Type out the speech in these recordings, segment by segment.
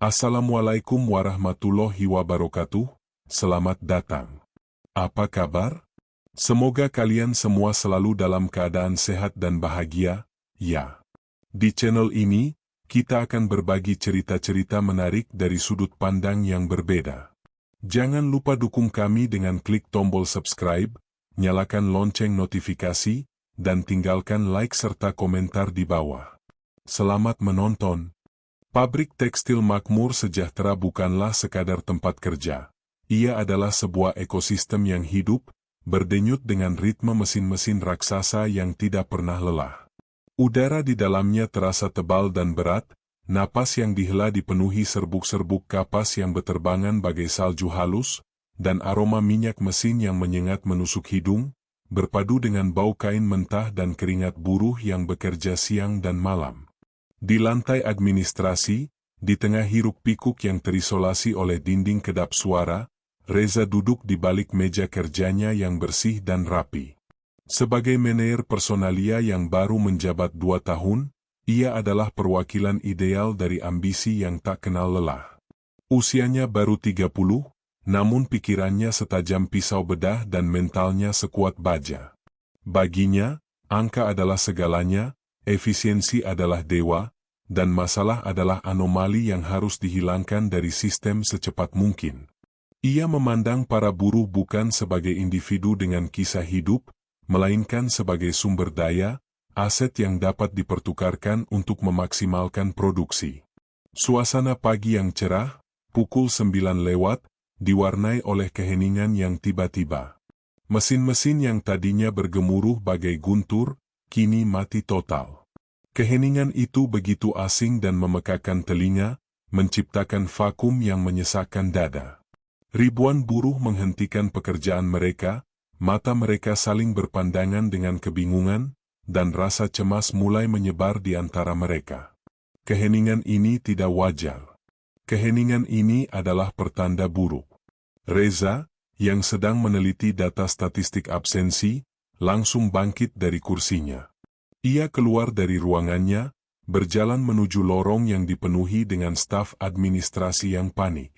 Assalamualaikum warahmatullahi wabarakatuh, selamat datang. Apa kabar? Semoga kalian semua selalu dalam keadaan sehat dan bahagia, ya. Di channel ini, kita akan berbagi cerita-cerita menarik dari sudut pandang yang berbeda. Jangan lupa dukung kami dengan klik tombol subscribe, nyalakan lonceng notifikasi, dan tinggalkan like serta komentar di bawah. Selamat menonton. Pabrik tekstil makmur sejahtera bukanlah sekadar tempat kerja. Ia adalah sebuah ekosistem yang hidup, berdenyut dengan ritme mesin-mesin raksasa yang tidak pernah lelah. Udara di dalamnya terasa tebal dan berat, napas yang dihela dipenuhi serbuk-serbuk kapas yang berterbangan bagai salju halus, dan aroma minyak mesin yang menyengat menusuk hidung, berpadu dengan bau kain mentah dan keringat buruh yang bekerja siang dan malam. Di lantai administrasi, di tengah hiruk-pikuk yang terisolasi oleh dinding kedap suara, Reza duduk di balik meja kerjanya yang bersih dan rapi. Sebagai manajer personalia yang baru menjabat 2 tahun, ia adalah perwakilan ideal dari ambisi yang tak kenal lelah. Usianya baru 30, namun pikirannya setajam pisau bedah dan mentalnya sekuat baja. Baginya, angka adalah segalanya, efisiensi adalah dewa, dan masalah adalah anomali yang harus dihilangkan dari sistem secepat mungkin. Ia memandang para buruh bukan sebagai individu dengan kisah hidup, melainkan sebagai sumber daya, aset yang dapat dipertukarkan untuk memaksimalkan produksi. Suasana pagi yang cerah, pukul 9 lewat, diwarnai oleh keheningan yang tiba-tiba. Mesin-mesin yang tadinya bergemuruh bagai guntur, kini mati total. Keheningan itu begitu asing dan memekakan telinga, menciptakan vakum yang menyesakkan dada. Ribuan buruh menghentikan pekerjaan mereka, mata mereka saling berpandangan dengan kebingungan, dan rasa cemas mulai menyebar di antara mereka. Keheningan ini tidak wajar. Keheningan ini adalah pertanda buruk. Reza, yang sedang meneliti data statistik absensi, langsung bangkit dari kursinya. Ia keluar dari ruangannya, berjalan menuju lorong yang dipenuhi dengan staf administrasi yang panik.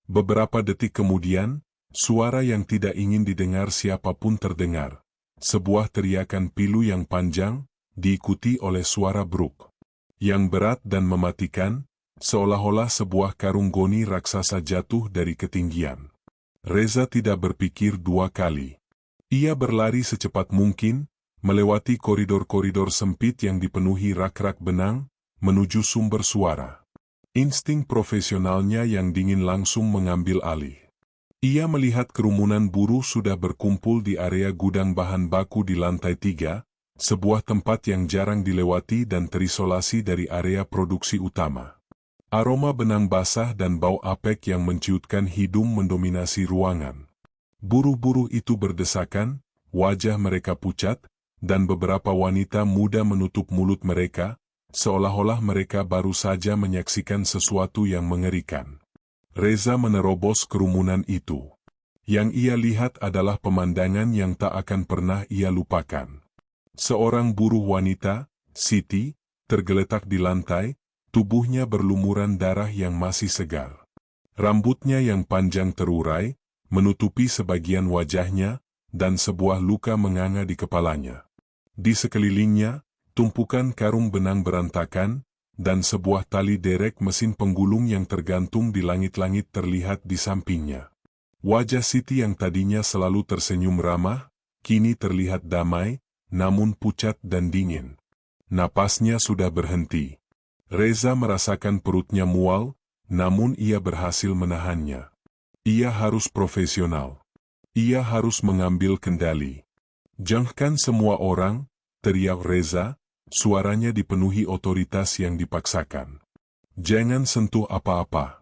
Beberapa detik kemudian, suara yang tidak ingin didengar siapapun terdengar. Sebuah teriakan pilu yang panjang, diikuti oleh suara bruk yang berat dan mematikan, seolah-olah sebuah karung goni raksasa jatuh dari ketinggian. Reza tidak berpikir 2 kali. Ia berlari secepat mungkin, melewati koridor-koridor sempit yang dipenuhi rak-rak benang, menuju sumber suara. Insting profesionalnya yang dingin langsung mengambil alih. Ia melihat kerumunan buruh sudah berkumpul di area gudang bahan baku di lantai 3, sebuah tempat yang jarang dilewati dan terisolasi dari area produksi utama. Aroma benang basah dan bau apek yang menciutkan hidung mendominasi ruangan. Buruh-buruh itu berdesakan, wajah mereka pucat, dan beberapa wanita muda menutup mulut mereka, seolah-olah mereka baru saja menyaksikan sesuatu yang mengerikan. Reza menerobos kerumunan itu. Yang ia lihat adalah pemandangan yang tak akan pernah ia lupakan. Seorang buruh wanita, Siti, tergeletak di lantai, tubuhnya berlumuran darah yang masih segar. Rambutnya yang panjang terurai, menutupi sebagian wajahnya, dan sebuah luka menganga di kepalanya. Di sekelilingnya, tumpukan karung benang berantakan, dan sebuah tali derek mesin penggulung yang tergantung di langit-langit terlihat di sampingnya. Wajah Siti yang tadinya selalu tersenyum ramah, kini terlihat damai, namun pucat dan dingin. Napasnya sudah berhenti. Reza merasakan perutnya mual, namun ia berhasil menahannya. Ia harus profesional. Ia harus mengambil kendali. Jangankan semua orang, teriak Reza, suaranya dipenuhi otoritas yang dipaksakan. Jangan sentuh apa-apa.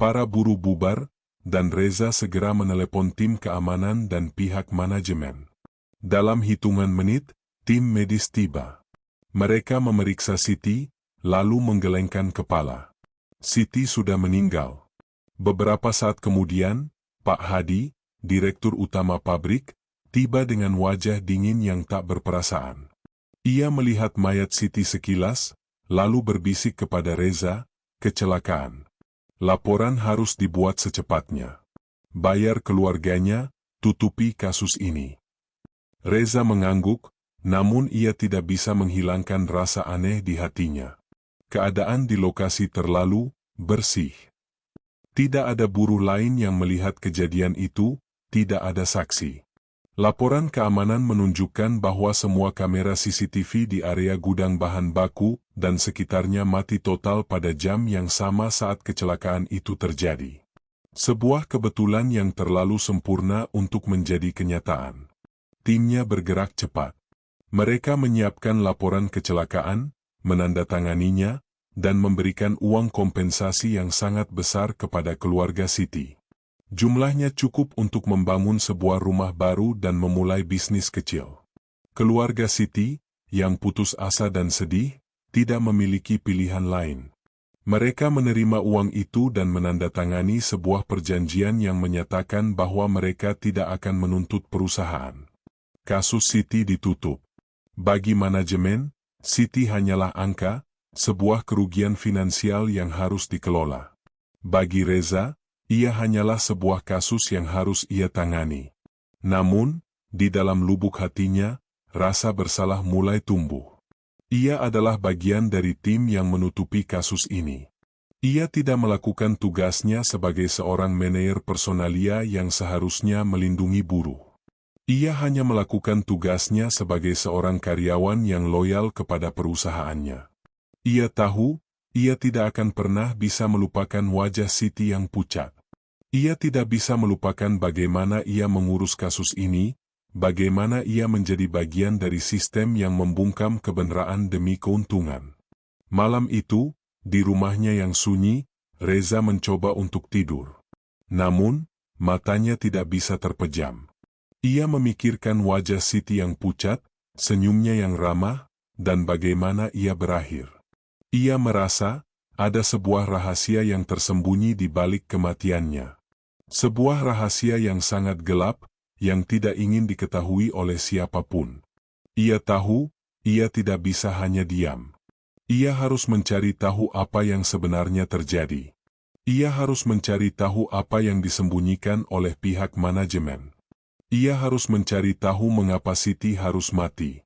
Para buruh bubar, dan Reza segera menelepon tim keamanan dan pihak manajemen. Dalam hitungan menit, tim medis tiba. Mereka memeriksa Siti, lalu menggelengkan kepala. Siti sudah meninggal. Beberapa saat kemudian, Pak Hadi, direktur utama pabrik, tiba dengan wajah dingin yang tak berperasaan. Ia melihat mayat Siti sekilas, lalu berbisik kepada Reza, kecelakaan. Laporan harus dibuat secepatnya. Bayar keluarganya, tutupi kasus ini. Reza mengangguk, namun ia tidak bisa menghilangkan rasa aneh di hatinya. Keadaan di lokasi terlalu bersih. Tidak ada buruh lain yang melihat kejadian itu, tidak ada saksi. Laporan keamanan menunjukkan bahwa semua kamera CCTV di area gudang bahan baku dan sekitarnya mati total pada jam yang sama saat kecelakaan itu terjadi. Sebuah kebetulan yang terlalu sempurna untuk menjadi kenyataan. Timnya bergerak cepat. Mereka menyiapkan laporan kecelakaan, menandatanganinya, dan memberikan uang kompensasi yang sangat besar kepada keluarga Siti. Jumlahnya cukup untuk membangun sebuah rumah baru dan memulai bisnis kecil. Keluarga Siti, yang putus asa dan sedih, tidak memiliki pilihan lain. Mereka menerima uang itu dan menandatangani sebuah perjanjian yang menyatakan bahwa mereka tidak akan menuntut perusahaan. Kasus Siti ditutup. Bagi manajemen, Siti hanyalah angka, sebuah kerugian finansial yang harus dikelola. Bagi Reza, ia hanyalah sebuah kasus yang harus ia tangani. Namun, di dalam lubuk hatinya, rasa bersalah mulai tumbuh. Ia adalah bagian dari tim yang menutupi kasus ini. Ia tidak melakukan tugasnya sebagai seorang manajer personalia yang seharusnya melindungi buruh. Ia hanya melakukan tugasnya sebagai seorang karyawan yang loyal kepada perusahaannya. Ia tahu, ia tidak akan pernah bisa melupakan wajah Siti yang pucat. Ia tidak bisa melupakan bagaimana ia mengurus kasus ini, bagaimana ia menjadi bagian dari sistem yang membungkam kebenaran demi keuntungan. Malam itu, di rumahnya yang sunyi, Reza mencoba untuk tidur. Namun, matanya tidak bisa terpejam. Ia memikirkan wajah Siti yang pucat, senyumnya yang ramah, dan bagaimana ia berakhir. Ia merasa, ada sebuah rahasia yang tersembunyi di balik kematiannya. Sebuah rahasia yang sangat gelap, yang tidak ingin diketahui oleh siapapun. Ia tahu, ia tidak bisa hanya diam. Ia harus mencari tahu apa yang sebenarnya terjadi. Ia harus mencari tahu apa yang disembunyikan oleh pihak manajemen. Ia harus mencari tahu mengapa Siti harus mati.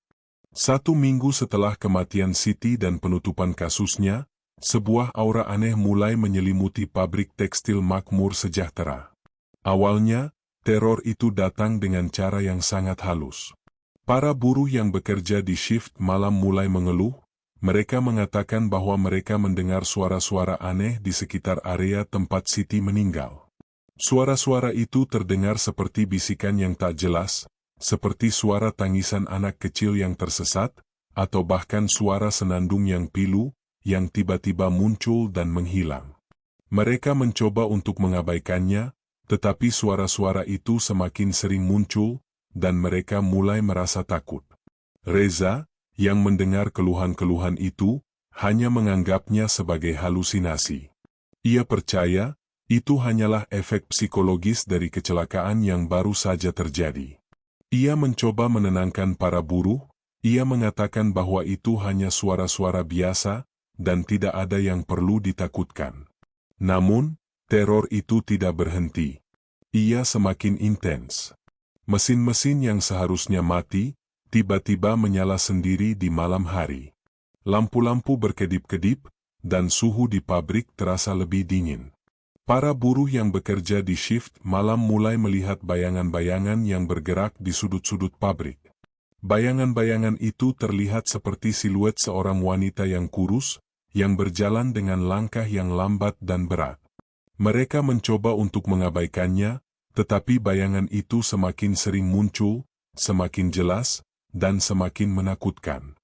1 minggu setelah kematian Siti dan penutupan kasusnya, sebuah aura aneh mulai menyelimuti pabrik tekstil Makmur Sejahtera. Awalnya, teror itu datang dengan cara yang sangat halus. Para buruh yang bekerja di shift malam mulai mengeluh. Mereka mengatakan bahwa mereka mendengar suara-suara aneh di sekitar area tempat Siti meninggal. Suara-suara itu terdengar seperti bisikan yang tak jelas, seperti suara tangisan anak kecil yang tersesat, atau bahkan suara senandung yang pilu, yang tiba-tiba muncul dan menghilang. Mereka mencoba untuk mengabaikannya, tetapi suara-suara itu semakin sering muncul, dan mereka mulai merasa takut. Reza, yang mendengar keluhan-keluhan itu, hanya menganggapnya sebagai halusinasi. Ia percaya, itu hanyalah efek psikologis dari kecelakaan yang baru saja terjadi. Ia mencoba menenangkan para buruh, ia mengatakan bahwa itu hanya suara-suara biasa, dan tidak ada yang perlu ditakutkan. Namun, teror itu tidak berhenti. Ia semakin intens. Mesin-mesin yang seharusnya mati, tiba-tiba menyala sendiri di malam hari. Lampu-lampu berkedip-kedip, dan suhu di pabrik terasa lebih dingin. Para buruh yang bekerja di shift malam mulai melihat bayangan-bayangan yang bergerak di sudut-sudut pabrik. Bayangan-bayangan itu terlihat seperti siluet seorang wanita yang kurus, yang berjalan dengan langkah yang lambat dan berat. Mereka mencoba untuk mengabaikannya, tetapi bayangan itu semakin sering muncul, semakin jelas, dan semakin menakutkan.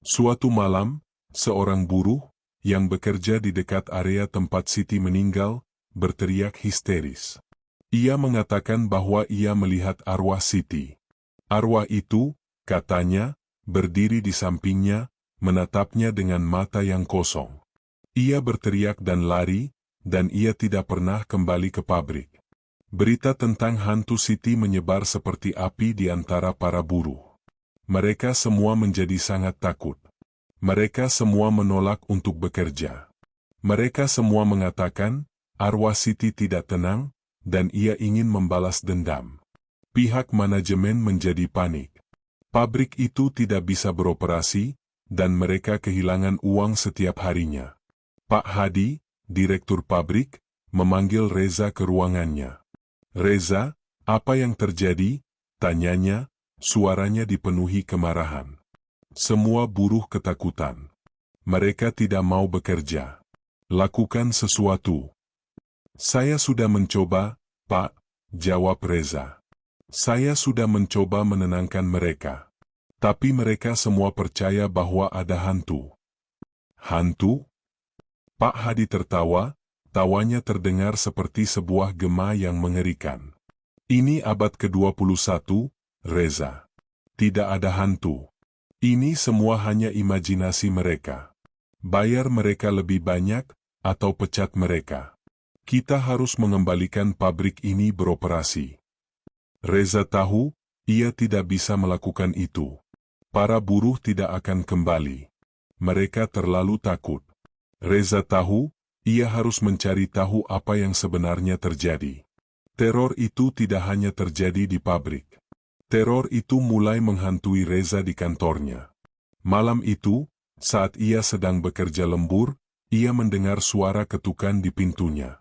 Suatu malam, seorang buruh, yang bekerja di dekat area tempat Siti meninggal, berteriak histeris. Ia mengatakan bahwa ia melihat arwah Siti. Arwah itu, katanya, berdiri di sampingnya, menatapnya dengan mata yang kosong. Ia berteriak dan lari, dan ia tidak pernah kembali ke pabrik. Berita tentang hantu Siti menyebar seperti api di antara para buruh. Mereka semua menjadi sangat takut. Mereka semua menolak untuk bekerja. Mereka semua mengatakan, Arwah Siti tidak tenang, dan ia ingin membalas dendam. Pihak manajemen menjadi panik. Pabrik itu tidak bisa beroperasi, dan mereka kehilangan uang setiap harinya. Pak Hadi, direktur pabrik, memanggil Reza ke ruangannya. "Reza, apa yang terjadi?" tanyanya, suaranya dipenuhi kemarahan. Semua buruh ketakutan. Mereka tidak mau bekerja. "Lakukan sesuatu." "Saya sudah mencoba, Pak," jawab Reza. "Saya sudah mencoba menenangkan mereka. Tapi mereka semua percaya bahwa ada hantu." "Hantu?" Pak Hadi tertawa, tawanya terdengar seperti sebuah gema yang mengerikan. "Ini abad ke-21, Reza. Tidak ada hantu. Ini semua hanya imajinasi mereka. Bayar mereka lebih banyak, atau pecat mereka. Kita harus mengembalikan pabrik ini beroperasi." Reza tahu, ia tidak bisa melakukan itu. Para buruh tidak akan kembali. Mereka terlalu takut. Reza tahu, ia harus mencari tahu apa yang sebenarnya terjadi. Teror itu tidak hanya terjadi di pabrik. Teror itu mulai menghantui Reza di kantornya. Malam itu, saat ia sedang bekerja lembur, ia mendengar suara ketukan di pintunya.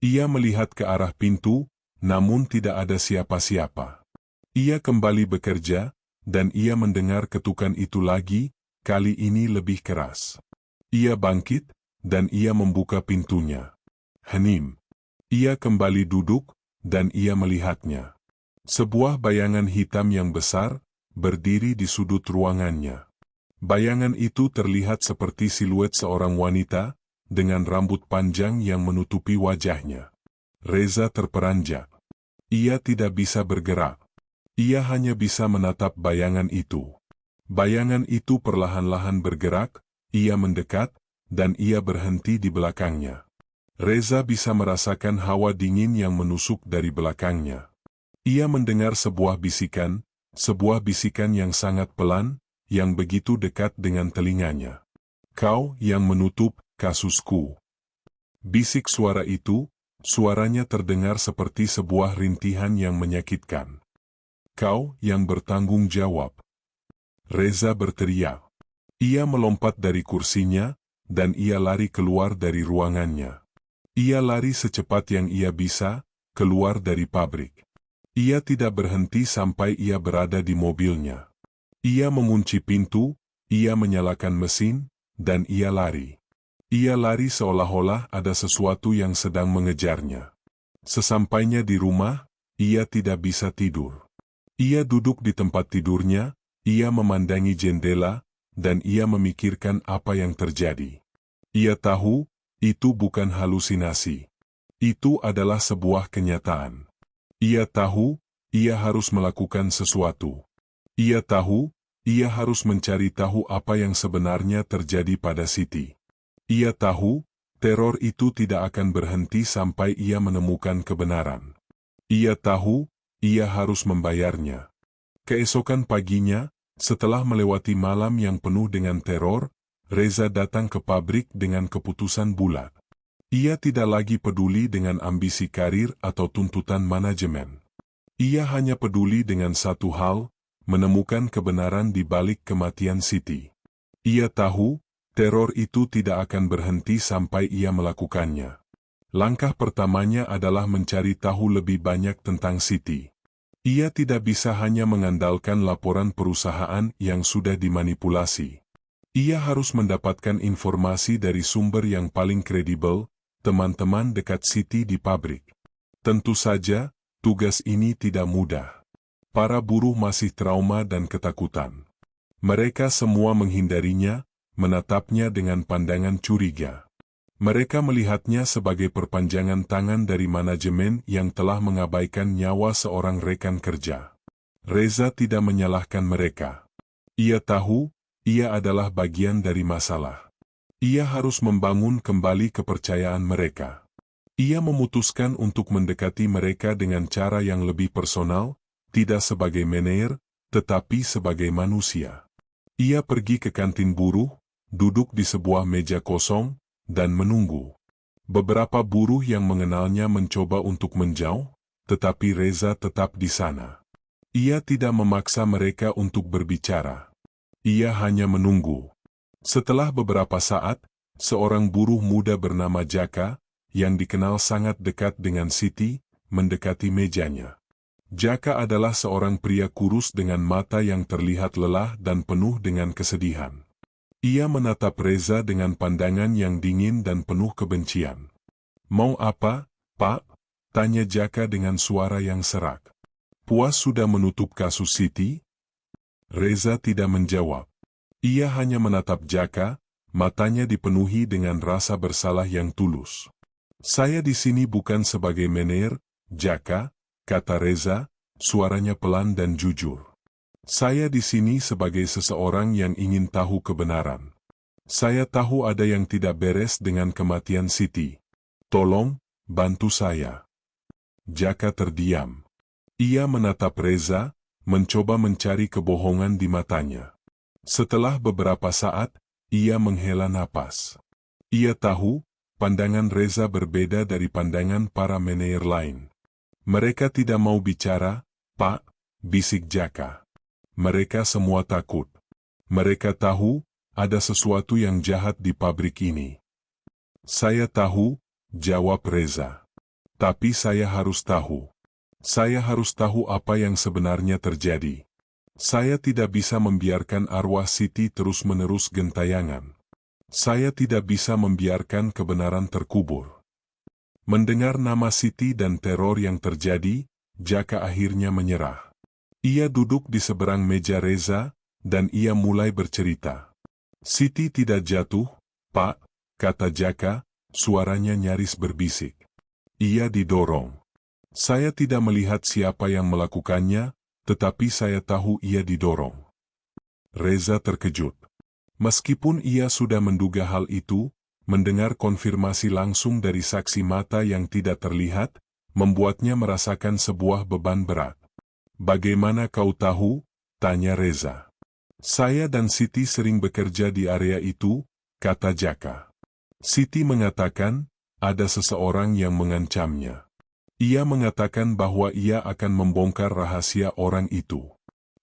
Ia melihat ke arah pintu, namun tidak ada siapa-siapa. Ia kembali bekerja, dan ia mendengar ketukan itu lagi, kali ini lebih keras. Ia bangkit, dan ia membuka pintunya. Hening. Ia kembali duduk, dan ia melihatnya. Sebuah bayangan hitam yang besar, berdiri di sudut ruangannya. Bayangan itu terlihat seperti siluet seorang wanita, dengan rambut panjang yang menutupi wajahnya. Reza terperanjak. Ia tidak bisa bergerak. Ia hanya bisa menatap bayangan itu. Bayangan itu perlahan-lahan bergerak, ia mendekat, dan ia berhenti di belakangnya. Reza bisa merasakan hawa dingin yang menusuk dari belakangnya. Ia mendengar sebuah bisikan yang sangat pelan, yang begitu dekat dengan telinganya. "Kau yang menutup kasusku." Bisik suara itu, suaranya terdengar seperti sebuah rintihan yang menyakitkan. "Kau yang bertanggung jawab." Reza berteriak. Ia melompat dari kursinya, dan ia lari keluar dari ruangannya. Ia lari secepat yang ia bisa, keluar dari pabrik. Ia tidak berhenti sampai ia berada di mobilnya. Ia mengunci pintu, ia menyalakan mesin, dan ia lari. Ia lari seolah-olah ada sesuatu yang sedang mengejarnya. Sesampainya di rumah, ia tidak bisa tidur. Ia duduk di tempat tidurnya, ia memandangi jendela, dan ia memikirkan apa yang terjadi. Ia tahu, itu bukan halusinasi. Itu adalah sebuah kenyataan. Ia tahu, ia harus melakukan sesuatu. Ia tahu, ia harus mencari tahu apa yang sebenarnya terjadi pada Siti. Ia tahu, teror itu tidak akan berhenti sampai ia menemukan kebenaran. Ia tahu, ia harus membayarnya. Keesokan paginya, setelah melewati malam yang penuh dengan teror, Reza datang ke pabrik dengan keputusan bulat. Ia tidak lagi peduli dengan ambisi karir atau tuntutan manajemen. Ia hanya peduli dengan satu hal, menemukan kebenaran di balik kematian Siti. Ia tahu, teror itu tidak akan berhenti sampai ia melakukannya. Langkah pertamanya adalah mencari tahu lebih banyak tentang Siti. Ia tidak bisa hanya mengandalkan laporan perusahaan yang sudah dimanipulasi. Ia harus mendapatkan informasi dari sumber yang paling kredibel, teman-teman dekat Siti di pabrik. Tentu saja, tugas ini tidak mudah. Para buruh masih trauma dan ketakutan. Mereka semua menghindarinya, menatapnya dengan pandangan curiga. Mereka melihatnya sebagai perpanjangan tangan dari manajemen yang telah mengabaikan nyawa seorang rekan kerja. Reza tidak menyalahkan mereka. Ia tahu, ia adalah bagian dari masalah. Ia harus membangun kembali kepercayaan mereka. Ia memutuskan untuk mendekati mereka dengan cara yang lebih personal, tidak sebagai manajer, tetapi sebagai manusia. Ia pergi ke kantin buruh, duduk di sebuah meja kosong, dan menunggu. Beberapa buruh yang mengenalnya mencoba untuk menjauh, tetapi Reza tetap di sana. Ia tidak memaksa mereka untuk berbicara. Ia hanya menunggu. Setelah beberapa saat, seorang buruh muda bernama Jaka, yang dikenal sangat dekat dengan Siti, mendekati mejanya. Jaka adalah seorang pria kurus dengan mata yang terlihat lelah dan penuh dengan kesedihan. Ia menatap Reza dengan pandangan yang dingin dan penuh kebencian. "Mau apa, Pak?" tanya Jaka dengan suara yang serak. "Puas sudah menutup kasus Siti?" Reza tidak menjawab. Ia hanya menatap Jaka, matanya dipenuhi dengan rasa bersalah yang tulus. "Saya di sini bukan sebagai manajer, Jaka," kata Reza, suaranya pelan dan jujur. "Saya di sini sebagai seseorang yang ingin tahu kebenaran. Saya tahu ada yang tidak beres dengan kematian Siti. Tolong, bantu saya." Jaka terdiam. Ia menatap Reza, mencoba mencari kebohongan di matanya. Setelah beberapa saat, ia menghela napas. Ia tahu, pandangan Reza berbeda dari pandangan para manajer lain. "Mereka tidak mau bicara, Pak," bisik Jaka. "Mereka semua takut. Mereka tahu, ada sesuatu yang jahat di pabrik ini." "Saya tahu," jawab Reza. "Tapi saya harus tahu. Saya harus tahu apa yang sebenarnya terjadi. Saya tidak bisa membiarkan arwah Siti terus-menerus gentayangan. Saya tidak bisa membiarkan kebenaran terkubur." Mendengar nama Siti dan teror yang terjadi, Jaka akhirnya menyerah. Ia duduk di seberang meja Reza, dan ia mulai bercerita. "Siti tidak jatuh, Pak," kata Jaka, suaranya nyaris berbisik. "Ia didorong. Saya tidak melihat siapa yang melakukannya, tetapi saya tahu ia didorong." Reza terkejut. Meskipun ia sudah menduga hal itu, mendengar konfirmasi langsung dari saksi mata yang tidak terlihat, membuatnya merasakan sebuah beban berat. "Bagaimana kau tahu?" tanya Reza. "Saya dan Siti sering bekerja di area itu," kata Jaka. "Siti mengatakan, ada seseorang yang mengancamnya. Ia mengatakan bahwa ia akan membongkar rahasia orang itu.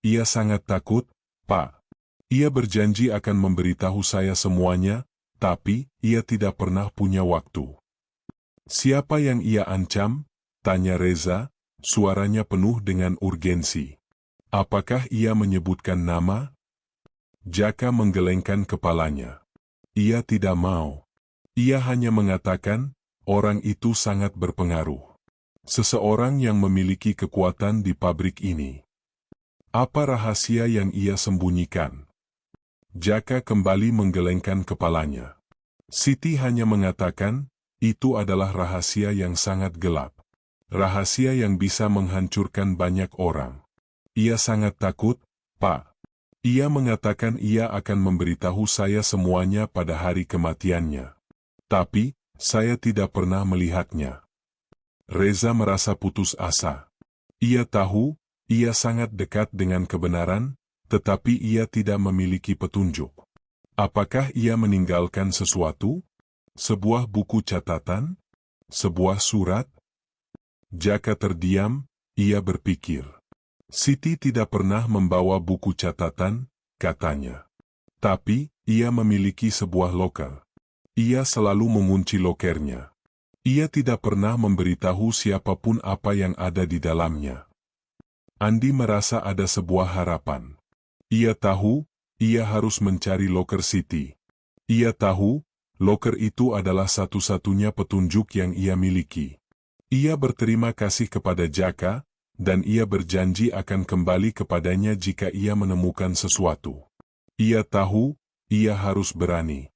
Ia sangat takut, Pak. Ia berjanji akan memberitahu saya semuanya, tapi ia tidak pernah punya waktu." "Siapa yang ia ancam?" tanya Reza, suaranya penuh dengan urgensi. "Apakah ia menyebutkan nama?" Jaka menggelengkan kepalanya. Ia tidak mau. Ia hanya mengatakan, orang itu sangat berpengaruh. Seseorang yang memiliki kekuatan di pabrik ini. Apa rahasia yang ia sembunyikan? Jaka kembali menggelengkan kepalanya. Siti hanya mengatakan, itu adalah rahasia yang sangat gelap. Rahasia yang bisa menghancurkan banyak orang. Ia sangat takut, Pak. Ia mengatakan ia akan memberitahu saya semuanya pada hari kematiannya. Tapi, saya tidak pernah melihatnya." Reza merasa putus asa. Ia tahu, ia sangat dekat dengan kebenaran, tetapi ia tidak memiliki petunjuk. Apakah ia meninggalkan sesuatu? Sebuah buku catatan? Sebuah surat? Jaka terdiam, ia berpikir. Siti tidak pernah membawa buku catatan, katanya. Tapi, ia memiliki sebuah loker. Ia selalu mengunci lokernya. Ia tidak pernah memberitahu siapapun apa yang ada di dalamnya. Andi merasa ada sebuah harapan. Ia tahu, ia harus mencari loker Siti. Ia tahu, loker itu adalah satu-satunya petunjuk yang ia miliki. Ia berterima kasih kepada Jaka, dan ia berjanji akan kembali kepadanya jika ia menemukan sesuatu. Ia tahu, ia harus berani.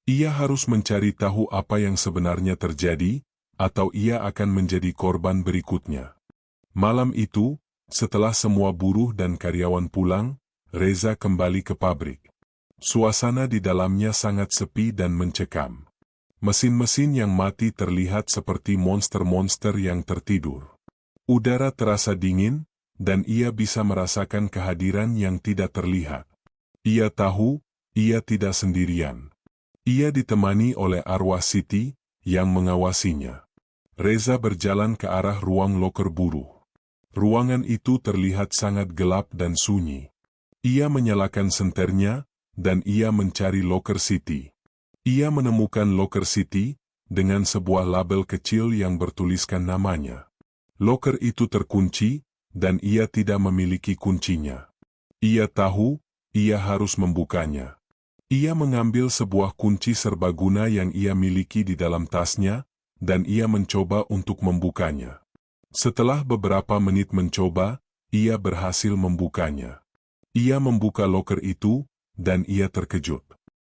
Ia harus mencari tahu apa yang sebenarnya terjadi, atau ia akan menjadi korban berikutnya. Malam itu, setelah semua buruh dan karyawan pulang, Reza kembali ke pabrik. Suasana di dalamnya sangat sepi dan mencekam. Mesin-mesin yang mati terlihat seperti monster-monster yang tertidur. Udara terasa dingin, dan ia bisa merasakan kehadiran yang tidak terlihat. Ia tahu, ia tidak sendirian. Ia ditemani oleh arwah Siti, yang mengawasinya. Reza berjalan ke arah ruang loker buruh. Ruangan itu terlihat sangat gelap dan sunyi. Ia menyalakan senternya, dan ia mencari loker Siti. Ia menemukan loker Siti, dengan sebuah label kecil yang bertuliskan namanya. Loker itu terkunci, dan ia tidak memiliki kuncinya. Ia tahu, ia harus membukanya. Ia mengambil sebuah kunci serbaguna yang ia miliki di dalam tasnya, dan ia mencoba untuk membukanya. Setelah beberapa menit mencoba, ia berhasil membukanya. Ia membuka loker itu, dan ia terkejut.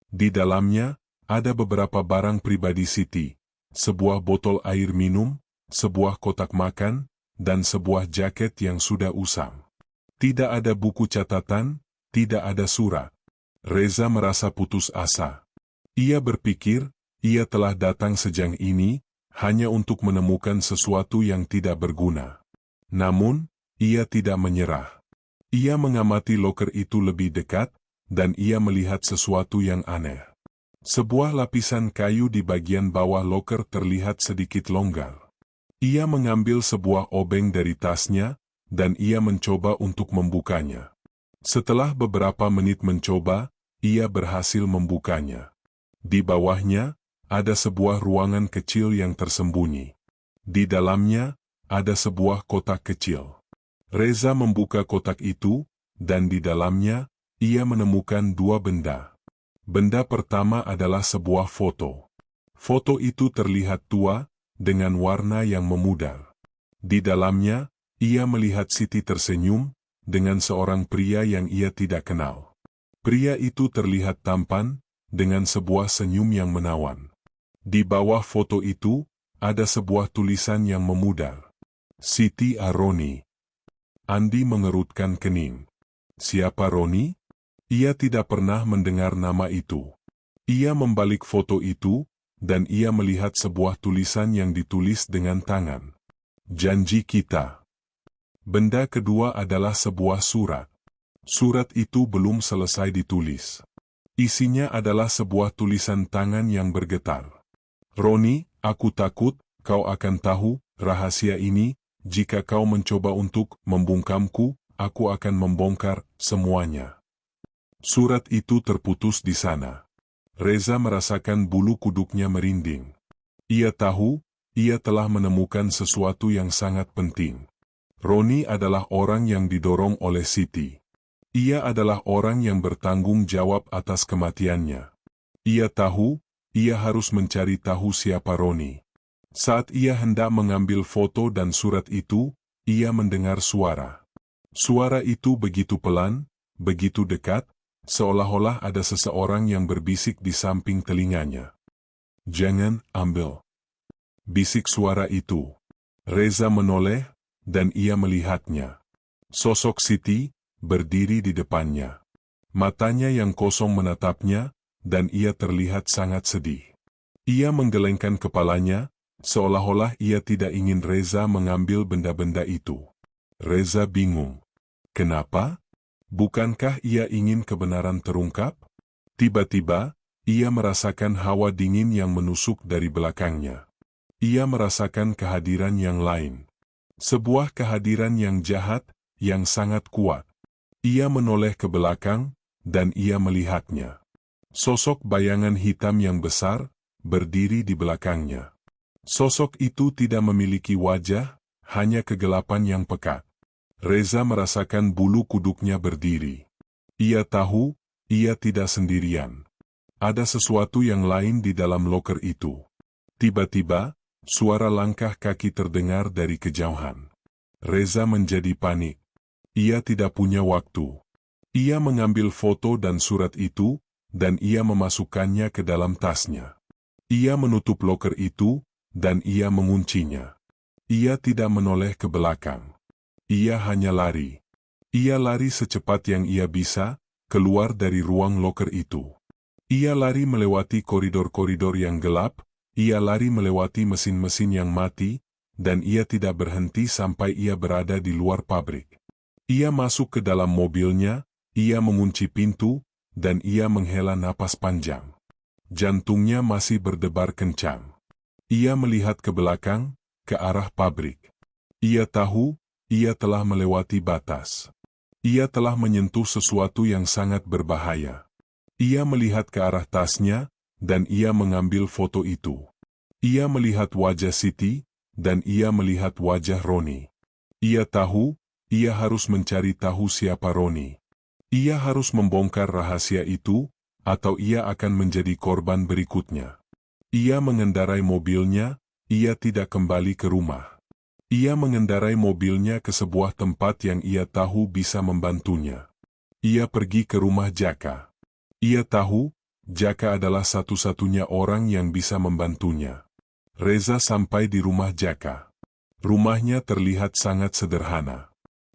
Di dalamnya, ada beberapa barang pribadi Siti, sebuah botol air minum, sebuah kotak makan, dan sebuah jaket yang sudah usang. Tidak ada buku catatan, tidak ada surat. Reza merasa putus asa. Ia berpikir, ia telah datang sejauh ini, hanya untuk menemukan sesuatu yang tidak berguna. Namun, ia tidak menyerah. Ia mengamati loker itu lebih dekat, dan ia melihat sesuatu yang aneh. Sebuah lapisan kayu di bagian bawah loker terlihat sedikit longgar. Ia mengambil sebuah obeng dari tasnya, dan ia mencoba untuk membukanya. Setelah beberapa menit mencoba, ia berhasil membukanya. Di bawahnya, ada sebuah ruangan kecil yang tersembunyi. Di dalamnya, ada sebuah kotak kecil. Reza membuka kotak itu, dan di dalamnya, ia menemukan dua benda. Benda pertama adalah sebuah foto. Foto itu terlihat tua, dengan warna yang memudar. Di dalamnya, ia melihat Siti tersenyum, dengan seorang pria yang ia tidak kenal. Pria itu terlihat tampan, dengan sebuah senyum yang menawan. Di bawah foto itu, ada sebuah tulisan yang memudar. Siti Roni. Andi mengerutkan kening. Siapa Roni? Ia tidak pernah mendengar nama itu. Ia membalik foto itu, dan ia melihat sebuah tulisan yang ditulis dengan tangan. Janji kita. Benda kedua adalah sebuah surat. Surat itu belum selesai ditulis. Isinya adalah sebuah tulisan tangan yang bergetar. Roni, aku takut, kau akan tahu, rahasia ini, jika kau mencoba untuk membungkamku, aku akan membongkar semuanya. Surat itu terputus di sana. Reza merasakan bulu kuduknya merinding. Ia tahu, ia telah menemukan sesuatu yang sangat penting. Roni adalah orang yang didorong oleh Siti. Ia adalah orang yang bertanggung jawab atas kematiannya. Ia tahu, ia harus mencari tahu siapa Roni. Saat ia hendak mengambil foto dan surat itu, ia mendengar suara. Suara itu begitu pelan, begitu dekat, seolah-olah ada seseorang yang berbisik di samping telinganya. Jangan ambil. Bisik suara itu. Reza menoleh, dan ia melihatnya. Sosok Siti berdiri di depannya. Matanya yang kosong menatapnya, dan ia terlihat sangat sedih. Ia menggelengkan kepalanya, seolah-olah ia tidak ingin Reza mengambil benda-benda itu. Reza bingung. Kenapa? Bukankah ia ingin kebenaran terungkap? Tiba-tiba, ia merasakan hawa dingin yang menusuk dari belakangnya. Ia merasakan kehadiran yang lain. Sebuah kehadiran yang jahat, yang sangat kuat. Ia menoleh ke belakang, dan ia melihatnya. Sosok bayangan hitam yang besar, berdiri di belakangnya. Sosok itu tidak memiliki wajah, hanya kegelapan yang pekat. Reza merasakan bulu kuduknya berdiri. Ia tahu, ia tidak sendirian. Ada sesuatu yang lain di dalam loker itu. Tiba-tiba, suara langkah kaki terdengar dari kejauhan. Reza menjadi panik. Ia tidak punya waktu. Ia mengambil foto dan surat itu, dan ia memasukkannya ke dalam tasnya. Ia menutup loker itu, dan ia menguncinya. Ia tidak menoleh ke belakang. Ia hanya lari. Ia lari secepat yang ia bisa, keluar dari ruang loker itu. Ia lari melewati koridor-koridor yang gelap, ia lari melewati mesin-mesin yang mati, dan ia tidak berhenti sampai ia berada di luar pabrik. Ia masuk ke dalam mobilnya, ia mengunci pintu, dan ia menghela napas panjang. Jantungnya masih berdebar kencang. Ia melihat ke belakang, ke arah pabrik. Ia tahu, ia telah melewati batas. Ia telah menyentuh sesuatu yang sangat berbahaya. Ia melihat ke arah tasnya, dan ia mengambil foto itu. Ia melihat wajah Siti, dan ia melihat wajah Roni. Ia tahu, ia harus mencari tahu siapa Roni. Ia harus membongkar rahasia itu, atau ia akan menjadi korban berikutnya. Ia mengendarai mobilnya, ia tidak kembali ke rumah. Ia mengendarai mobilnya ke sebuah tempat yang ia tahu bisa membantunya. Ia pergi ke rumah Jaka. Ia tahu, Jaka adalah satu-satunya orang yang bisa membantunya. Reza sampai di rumah Jaka. Rumahnya terlihat sangat sederhana.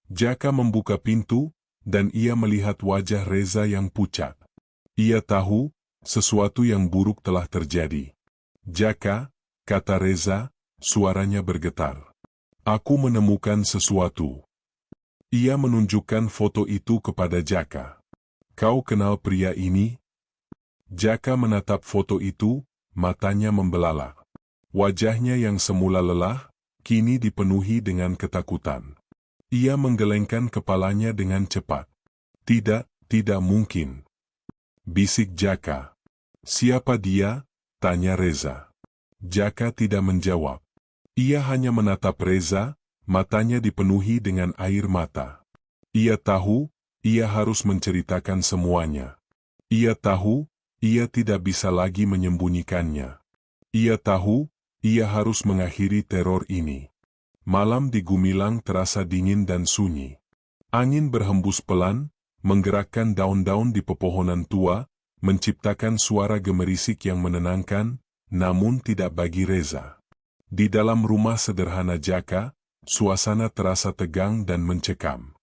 Jaka membuka pintu, dan ia melihat wajah Reza yang pucat. Ia tahu, sesuatu yang buruk telah terjadi. Jaka, kata Reza, suaranya bergetar. Aku menemukan sesuatu. Ia menunjukkan foto itu kepada Jaka. Kau kenal pria ini? Jaka menatap foto itu, matanya membelalak. Wajahnya yang semula lelah, kini dipenuhi dengan ketakutan. Ia menggelengkan kepalanya dengan cepat. Tidak mungkin. Bisik Jaka. Siapa dia? Tanya Reza. Jaka tidak menjawab. Ia hanya menatap Reza, matanya dipenuhi dengan air mata. Ia tahu, ia harus menceritakan semuanya. Ia tahu, ia tidak bisa lagi menyembunyikannya. Ia tahu, ia harus mengakhiri teror ini. Malam di Gumilang terasa dingin dan sunyi. Angin berhembus pelan, menggerakkan daun-daun di pepohonan tua, menciptakan suara gemerisik yang menenangkan, namun tidak bagi Reza. Di dalam rumah sederhana Jaka, suasana terasa tegang dan mencekam.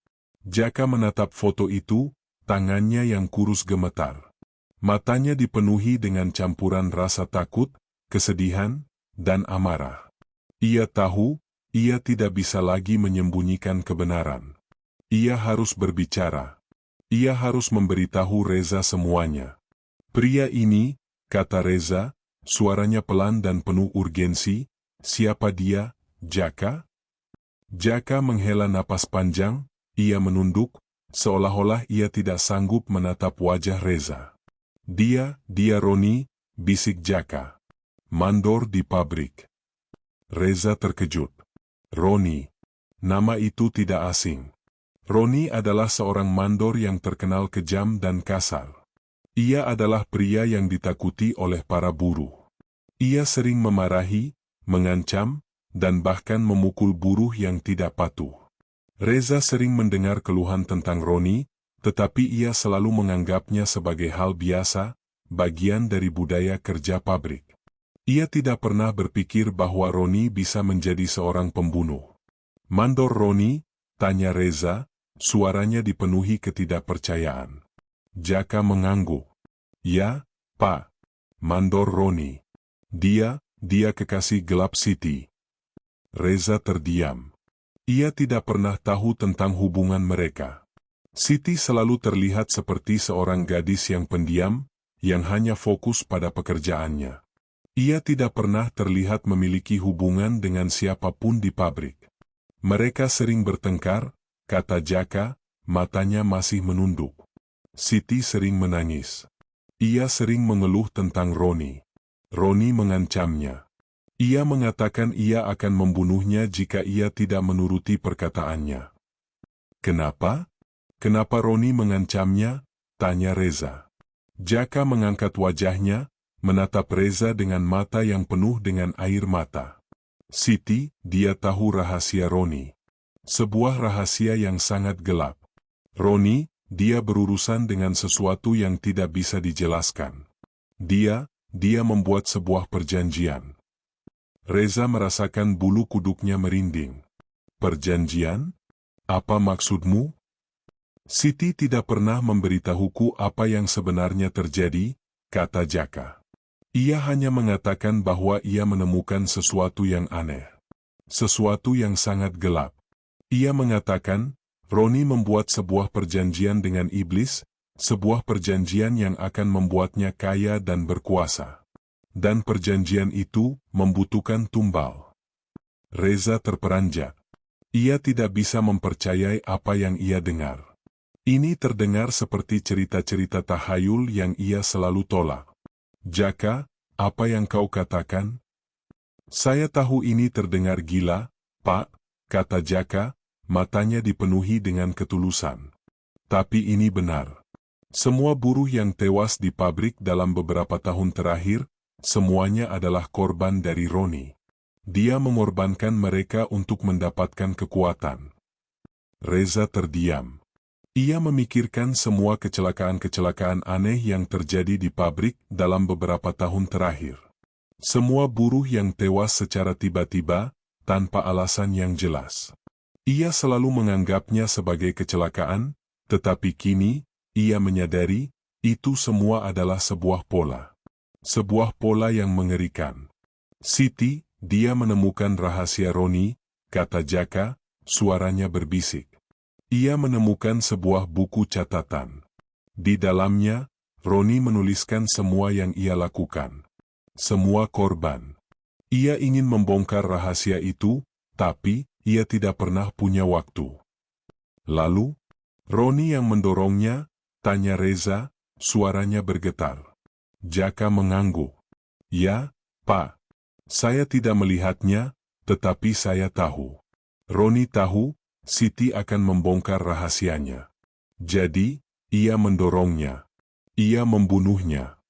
Jaka menatap foto itu, tangannya yang kurus gemetar. Matanya dipenuhi dengan campuran rasa takut, kesedihan, dan amarah. Ia tahu, ia tidak bisa lagi menyembunyikan kebenaran. Ia harus berbicara. Ia harus memberitahu Reza semuanya. Pria ini, kata Reza, suaranya pelan dan penuh urgensi, siapa dia, Jaka? Jaka menghela napas panjang, ia menunduk, seolah-olah ia tidak sanggup menatap wajah Reza. Dia Roni, bisik Jaka. Mandor di pabrik. Reza terkejut. Roni. Nama itu tidak asing. Roni adalah seorang mandor yang terkenal kejam dan kasar. Ia adalah pria yang ditakuti oleh para buruh. Ia sering memarahi, mengancam, dan bahkan memukul buruh yang tidak patuh. Reza sering mendengar keluhan tentang Roni, tetapi ia selalu menganggapnya sebagai hal biasa, bagian dari budaya kerja pabrik. Ia tidak pernah berpikir bahwa Roni bisa menjadi seorang pembunuh. Mandor Roni, tanya Reza, suaranya dipenuhi ketidakpercayaan. Jaka mengangguk. Ya, Pak. Mandor Roni. Dia kekasih gelap Siti. Reza terdiam. Ia tidak pernah tahu tentang hubungan mereka. Siti selalu terlihat seperti seorang gadis yang pendiam, yang hanya fokus pada pekerjaannya. Ia tidak pernah terlihat memiliki hubungan dengan siapapun di pabrik. Mereka sering bertengkar, kata Jaka, matanya masih menunduk. Siti sering menangis. Ia sering mengeluh tentang Roni. Roni mengancamnya. Ia mengatakan ia akan membunuhnya jika ia tidak menuruti perkataannya. Kenapa? Kenapa Roni mengancamnya? Tanya Reza. Jaka mengangkat wajahnya, menatap Reza dengan mata yang penuh dengan air mata. Siti, dia tahu rahasia Roni. Sebuah rahasia yang sangat gelap. Roni, dia berurusan dengan sesuatu yang tidak bisa dijelaskan. Dia membuat sebuah perjanjian. Reza merasakan bulu kuduknya merinding. Perjanjian? Apa maksudmu? Siti tidak pernah memberitahuku apa yang sebenarnya terjadi, kata Jaka. Ia hanya mengatakan bahwa ia menemukan sesuatu yang aneh. Sesuatu yang sangat gelap. Ia mengatakan, Roni membuat sebuah perjanjian dengan iblis, sebuah perjanjian yang akan membuatnya kaya dan berkuasa. dan perjanjian itu membutuhkan tumbal. Reza terperanjat. Ia tidak bisa mempercayai apa yang ia dengar. Ini terdengar seperti cerita-cerita tahayul yang ia selalu tolak. Jaka, apa yang kau katakan? Saya tahu ini terdengar gila, Pak, kata Jaka, matanya dipenuhi dengan ketulusan. Tapi ini benar. Semua buruh yang tewas di pabrik dalam beberapa tahun terakhir, semuanya adalah korban dari Roni. Dia mengorbankan mereka untuk mendapatkan kekuatan. Reza terdiam. Ia memikirkan semua kecelakaan-kecelakaan aneh yang terjadi di pabrik dalam beberapa tahun terakhir. Semua buruh yang tewas secara tiba-tiba, tanpa alasan yang jelas. Ia selalu menganggapnya sebagai kecelakaan, tetapi kini, ia menyadari, itu semua adalah sebuah pola. Sebuah pola yang mengerikan. Siti, dia menemukan rahasia Roni, kata Jaka, suaranya berbisik. Ia menemukan sebuah buku catatan. Di dalamnya, Roni menuliskan semua yang ia lakukan. Semua korban. Ia ingin membongkar rahasia itu, tapi ia tidak pernah punya waktu. Lalu, Roni yang mendorongnya, tanya Reza, suaranya bergetar. Jaka mengangguk. Ya, Pak. Saya tidak melihatnya, tetapi saya tahu. Roni tahu, Siti akan membongkar rahasianya. Jadi, ia mendorongnya. Ia membunuhnya.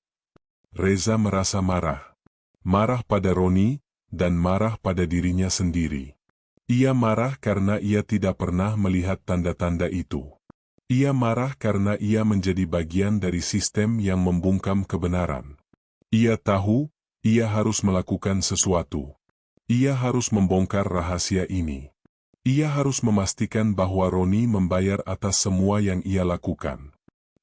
Reza merasa marah. Marah pada Roni, dan marah pada dirinya sendiri. Ia marah karena ia tidak pernah melihat tanda-tanda itu. Ia marah karena ia menjadi bagian dari sistem yang membungkam kebenaran. Ia tahu, ia harus melakukan sesuatu. Ia harus membongkar rahasia ini. Ia harus memastikan bahwa Roni membayar atas semua yang ia lakukan.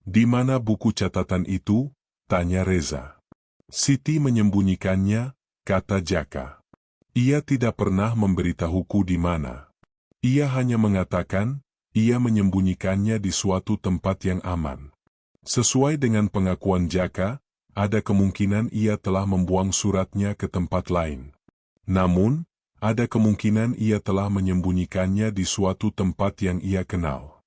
Di mana buku catatan itu? Tanya Reza. Siti menyembunyikannya, kata Jaka. Ia tidak pernah memberitahuku di mana. Ia hanya mengatakan, ia menyembunyikannya di suatu tempat yang aman. Sesuai dengan pengakuan Jaka, ada kemungkinan ia telah membuang suratnya ke tempat lain. Namun, ada kemungkinan ia telah menyembunyikannya di suatu tempat yang ia kenal.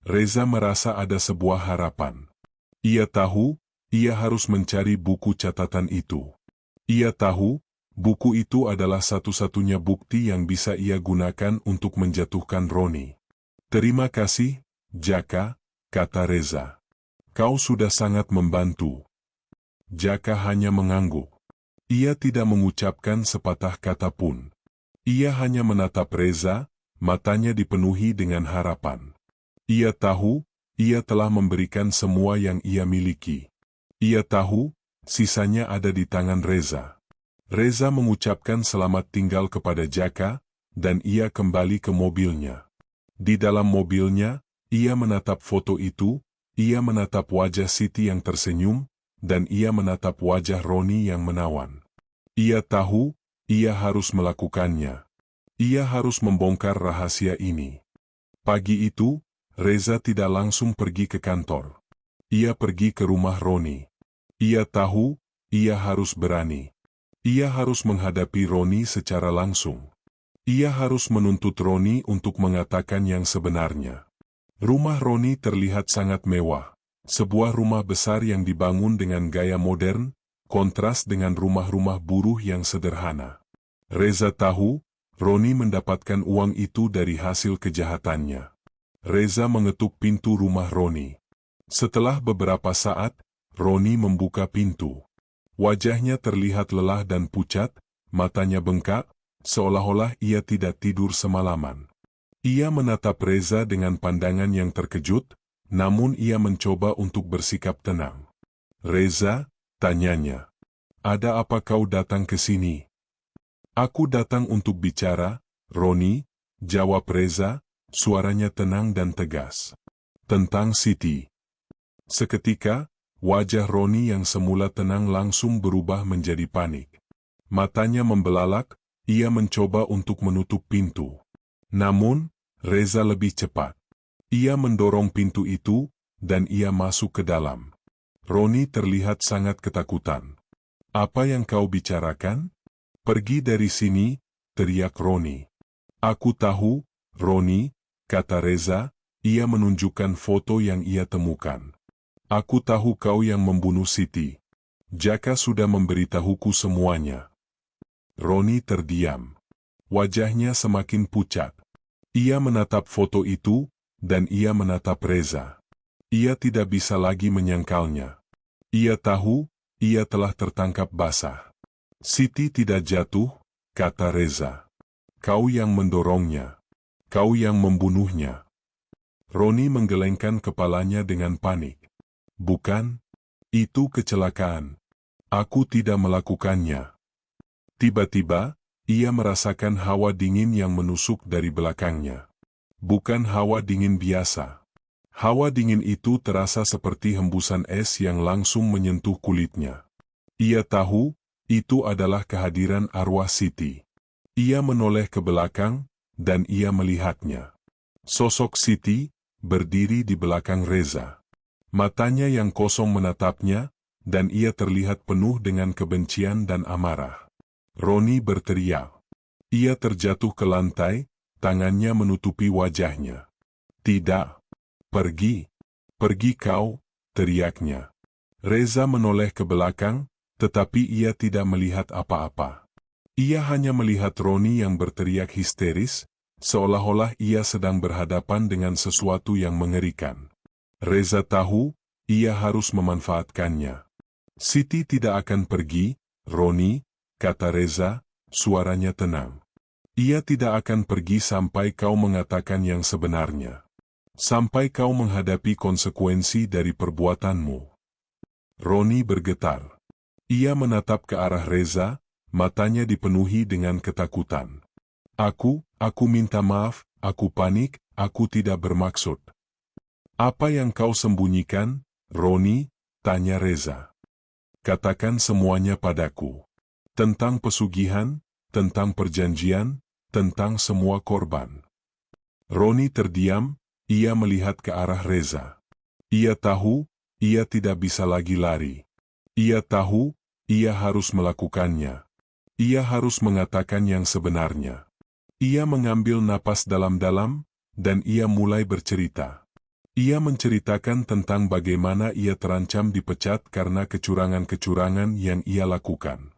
Reza merasa ada sebuah harapan. Ia tahu, ia harus mencari buku catatan itu. Ia tahu, buku itu adalah satu-satunya bukti yang bisa ia gunakan untuk menjatuhkan Roni. Terima kasih, Jaka, kata Reza. Kau sudah sangat membantu. Jaka hanya mengangguk. Ia tidak mengucapkan sepatah kata pun. Ia hanya menatap Reza, matanya dipenuhi dengan harapan. Ia tahu, ia telah memberikan semua yang ia miliki. Ia tahu, sisanya ada di tangan Reza. Reza mengucapkan selamat tinggal kepada Jaka, dan ia kembali ke mobilnya. Di dalam mobilnya, ia menatap foto itu, ia menatap wajah Siti yang tersenyum, dan ia menatap wajah Roni yang menawan. Ia tahu, ia harus melakukannya. Ia harus membongkar rahasia ini. Pagi itu, Reza tidak langsung pergi ke kantor. Ia pergi ke rumah Roni. Ia tahu, ia harus berani. Ia harus menghadapi Roni secara langsung. Ia harus menuntut Roni untuk mengatakan yang sebenarnya. Rumah Roni terlihat sangat mewah. Sebuah rumah besar yang dibangun dengan gaya modern, kontras dengan rumah-rumah buruh yang sederhana. Reza tahu, Roni mendapatkan uang itu dari hasil kejahatannya. Reza mengetuk pintu rumah Roni. Setelah beberapa saat, Roni membuka pintu. Wajahnya terlihat lelah dan pucat, matanya bengkak, seolah-olah ia tidak tidur semalaman. Ia menatap Reza dengan pandangan yang terkejut, namun ia mencoba untuk bersikap tenang. Reza, tanyanya. Ada apa kau datang ke sini? Aku datang untuk bicara, Roni, jawab Reza, suaranya tenang dan tegas. Tentang Siti. Seketika, wajah Roni yang semula tenang langsung berubah menjadi panik. Matanya membelalak, ia mencoba untuk menutup pintu. Namun, Reza lebih cepat. Ia mendorong pintu itu, dan ia masuk ke dalam. Roni terlihat sangat ketakutan. Apa yang kau bicarakan? Pergi dari sini, teriak Roni. Aku tahu, Roni, kata Reza, ia menunjukkan foto yang ia temukan. Aku tahu kau yang membunuh Siti. Jaka sudah memberitahuku semuanya. Roni terdiam. Wajahnya semakin pucat. Ia menatap foto itu, dan ia menatap Reza. Ia tidak bisa lagi menyangkalnya. Ia tahu, ia telah tertangkap basah. Siti tidak jatuh, kata Reza. Kau yang mendorongnya. Kau yang membunuhnya. Roni menggelengkan kepalanya dengan panik. Bukan, itu kecelakaan. Aku tidak melakukannya. Tiba-tiba, ia merasakan hawa dingin yang menusuk dari belakangnya. Bukan hawa dingin biasa. Hawa dingin itu terasa seperti hembusan es yang langsung menyentuh kulitnya. Ia tahu, itu adalah kehadiran arwah Siti. Ia menoleh ke belakang, dan ia melihatnya. Sosok Siti, berdiri di belakang Reza. Matanya yang kosong menatapnya, dan ia terlihat penuh dengan kebencian dan amarah. Roni berteriak. Ia terjatuh ke lantai, tangannya menutupi wajahnya. Tidak. Pergi. Pergi kau, teriaknya. Reza menoleh ke belakang, tetapi ia tidak melihat apa-apa. Ia hanya melihat Roni yang berteriak histeris, seolah-olah ia sedang berhadapan dengan sesuatu yang mengerikan. Reza tahu, ia harus memanfaatkannya. Siti tidak akan pergi, Roni, kata Reza, suaranya tenang. Ia tidak akan pergi sampai kau mengatakan yang sebenarnya. Sampai kau menghadapi konsekuensi dari perbuatanmu. Roni bergetar. Ia menatap ke arah Reza, matanya dipenuhi dengan ketakutan. Aku minta maaf, aku panik, aku tidak bermaksud. Apa yang kau sembunyikan, Roni? Tanya Reza. Katakan semuanya padaku. Tentang pesugihan, tentang perjanjian, tentang semua korban. Roni terdiam, ia melihat ke arah Reza. Ia tahu, ia tidak bisa lagi lari. Ia tahu, ia harus melakukannya. Ia harus mengatakan yang sebenarnya. Ia mengambil napas dalam-dalam, dan ia mulai bercerita. Ia menceritakan tentang bagaimana ia terancam dipecat karena kecurangan-kecurangan yang ia lakukan.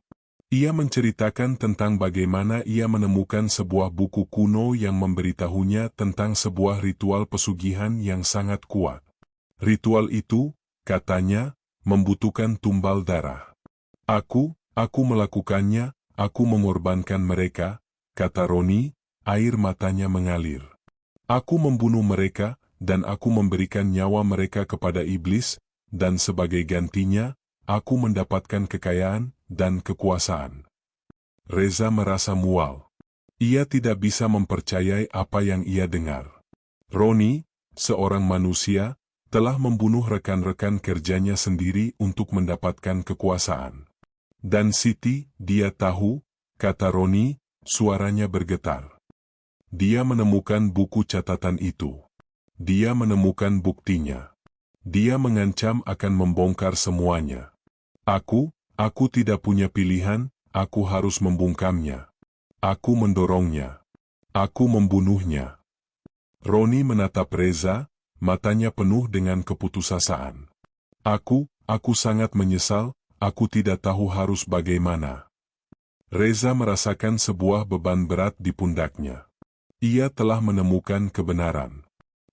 Ia menceritakan tentang bagaimana ia menemukan sebuah buku kuno yang memberitahunya tentang sebuah ritual pesugihan yang sangat kuat. Ritual itu, katanya, membutuhkan tumbal darah. Aku melakukannya, aku mengorbankan mereka, kata Roni, air matanya mengalir. Aku membunuh mereka, dan aku memberikan nyawa mereka kepada iblis, dan sebagai gantinya, aku mendapatkan kekayaan dan kekuasaan. Reza merasa mual. Ia tidak bisa mempercayai apa yang ia dengar. Roni, seorang manusia, telah membunuh rekan-rekan kerjanya sendiri untuk mendapatkan kekuasaan. Dan Siti, dia tahu, kata Roni, suaranya bergetar. Dia menemukan buku catatan itu. Dia menemukan buktinya. Dia mengancam akan membongkar semuanya. Aku tidak punya pilihan, aku harus membungkamnya. Aku mendorongnya. Aku membunuhnya. Roni menatap Reza, matanya penuh dengan keputusasaan. Aku sangat menyesal, aku tidak tahu harus bagaimana. Reza merasakan sebuah beban berat di pundaknya. Ia telah menemukan kebenaran.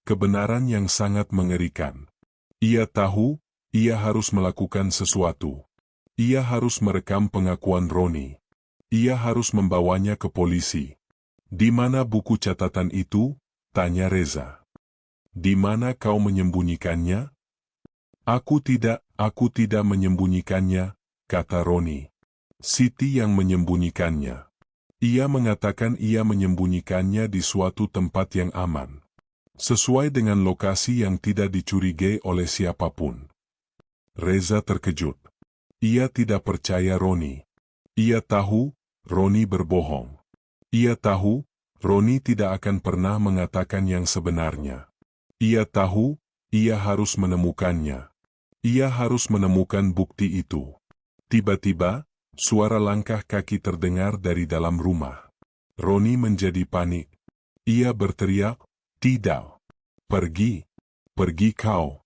Kebenaran yang sangat mengerikan. Ia tahu, ia harus melakukan sesuatu. Ia harus merekam pengakuan Roni. Ia harus membawanya ke polisi. Di mana buku catatan itu? Tanya Reza. Di mana kau menyembunyikannya? Aku tidak menyembunyikannya, kata Roni. Siti yang menyembunyikannya. Ia mengatakan ia menyembunyikannya di suatu tempat yang aman. Sesuai dengan lokasi yang tidak dicurigai oleh siapapun. Reza terkejut. Ia tidak percaya Roni. Ia tahu, Roni berbohong. Ia tahu, Roni tidak akan pernah mengatakan yang sebenarnya. Ia tahu, ia harus menemukannya. Ia harus menemukan bukti itu. Tiba-tiba, Suara langkah kaki terdengar dari dalam rumah. Roni menjadi panik. Ia berteriak, "Tidak! Pergi! Pergi kau!"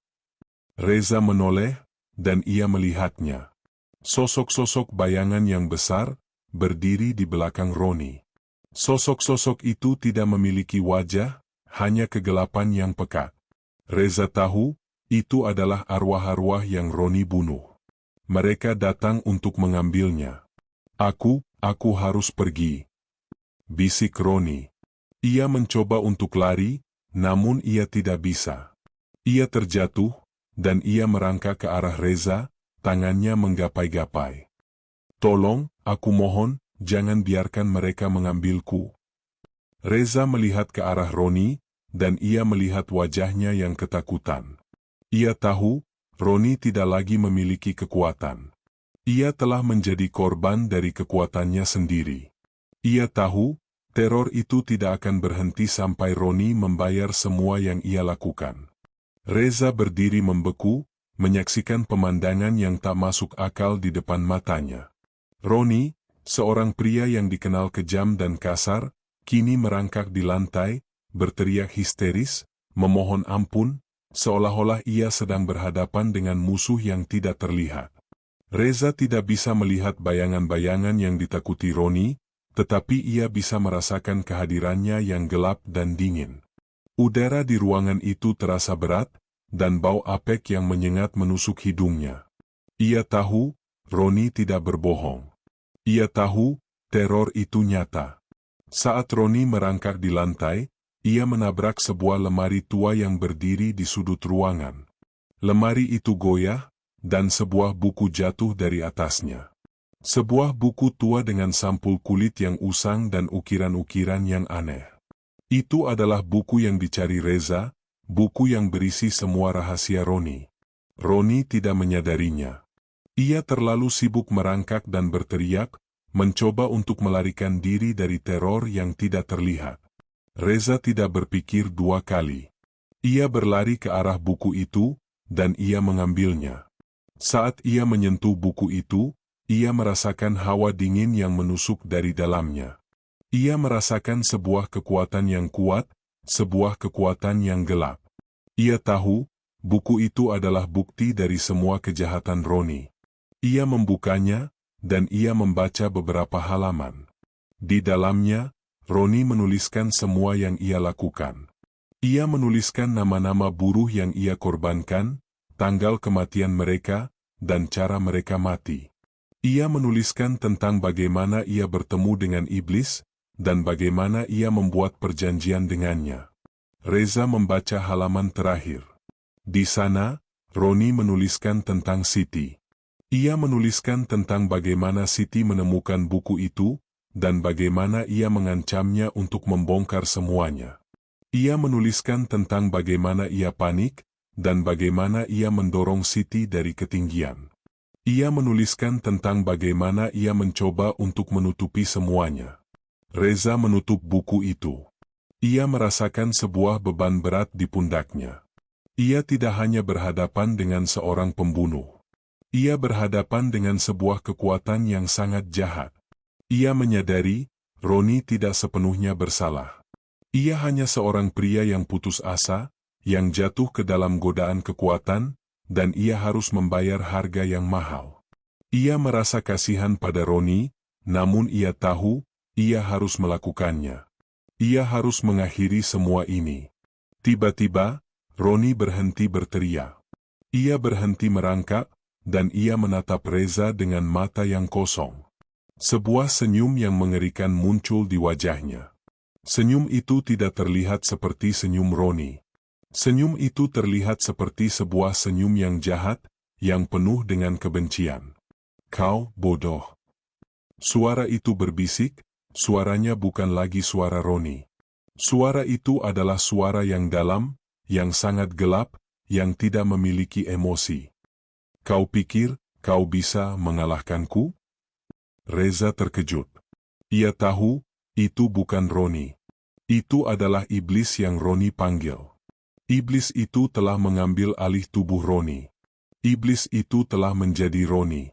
Reza menoleh, dan ia melihatnya. Sosok-sosok bayangan yang besar, berdiri di belakang Roni. Sosok-sosok itu tidak memiliki wajah, hanya kegelapan yang pekat. Reza tahu, itu adalah arwah-arwah yang Roni bunuh. Mereka datang untuk mengambilnya. Aku harus pergi," bisik Roni. Ia mencoba untuk lari, namun ia tidak bisa. Ia terjatuh, dan ia merangkak ke arah Reza, tangannya menggapai-gapai. "Tolong, aku mohon, jangan biarkan mereka mengambilku." Reza melihat ke arah Roni, dan ia melihat wajahnya yang ketakutan. Ia tahu, Roni tidak lagi memiliki kekuatan. Ia telah menjadi korban dari kekuatannya sendiri. Ia tahu, teror itu tidak akan berhenti sampai Roni membayar semua yang ia lakukan. Reza berdiri membeku, menyaksikan pemandangan yang tak masuk akal di depan matanya. Roni, seorang pria yang dikenal kejam dan kasar, kini merangkak di lantai, berteriak histeris, memohon ampun, seolah-olah ia sedang berhadapan dengan musuh yang tidak terlihat. Reza tidak bisa melihat bayangan-bayangan yang ditakuti Roni, tetapi ia bisa merasakan kehadirannya yang gelap dan dingin. Udara di ruangan itu terasa berat, dan bau apek yang menyengat menusuk hidungnya. Ia tahu, Roni tidak berbohong. Ia tahu, teror itu nyata. Saat Roni merangkak di lantai, ia menabrak sebuah lemari tua yang berdiri di sudut ruangan. Lemari itu goyah, dan sebuah buku jatuh dari atasnya. Sebuah buku tua dengan sampul kulit yang usang dan ukiran-ukiran yang aneh. Itu adalah buku yang dicari Reza, buku yang berisi semua rahasia Roni. Roni tidak menyadarinya. Ia terlalu sibuk merangkak dan berteriak, mencoba untuk melarikan diri dari teror yang tidak terlihat. Reza tidak berpikir dua kali. Ia berlari ke arah buku itu, dan ia mengambilnya. Saat ia menyentuh buku itu, ia merasakan hawa dingin yang menusuk dari dalamnya. Ia merasakan sebuah kekuatan yang kuat, sebuah kekuatan yang gelap. Ia tahu, buku itu adalah bukti dari semua kejahatan Roni. Ia membukanya, dan ia membaca beberapa halaman. Di dalamnya, Roni menuliskan semua yang ia lakukan. Ia menuliskan nama-nama buruh yang ia korbankan, tanggal kematian mereka, dan cara mereka mati. Ia menuliskan tentang bagaimana ia bertemu dengan iblis, dan bagaimana ia membuat perjanjian dengannya. Reza membaca halaman terakhir. Di sana, Roni menuliskan tentang Siti. Ia menuliskan tentang bagaimana Siti menemukan buku itu, dan bagaimana ia mengancamnya untuk membongkar semuanya. Ia menuliskan tentang bagaimana ia panik, dan bagaimana ia mendorong Siti dari ketinggian. Ia menuliskan tentang bagaimana ia mencoba untuk menutupi semuanya. Reza menutup buku itu. Ia merasakan sebuah beban berat di pundaknya. Ia tidak hanya berhadapan dengan seorang pembunuh. Ia berhadapan dengan sebuah kekuatan yang sangat jahat. Ia menyadari, Roni tidak sepenuhnya bersalah. Ia hanya seorang pria yang putus asa, yang jatuh ke dalam godaan kekuatan, dan ia harus membayar harga yang mahal. Ia merasa kasihan pada Roni, namun ia tahu, ia harus melakukannya. Ia harus mengakhiri semua ini. Tiba-tiba, Roni berhenti berteriak. Ia berhenti merangkak, dan ia menatap Reza dengan mata yang kosong. Sebuah senyum yang mengerikan muncul di wajahnya. Senyum itu tidak terlihat seperti senyum Roni. Senyum itu terlihat seperti sebuah senyum yang jahat, yang penuh dengan kebencian. "Kau bodoh." Suara itu berbisik, suaranya bukan lagi suara Roni. Suara itu adalah suara yang dalam, yang sangat gelap, yang tidak memiliki emosi. "Kau pikir, kau bisa mengalahkanku?" Reza terkejut. Ia tahu, itu bukan Roni. Itu adalah iblis yang Roni panggil. Iblis itu telah mengambil alih tubuh Roni. Iblis itu telah menjadi Roni.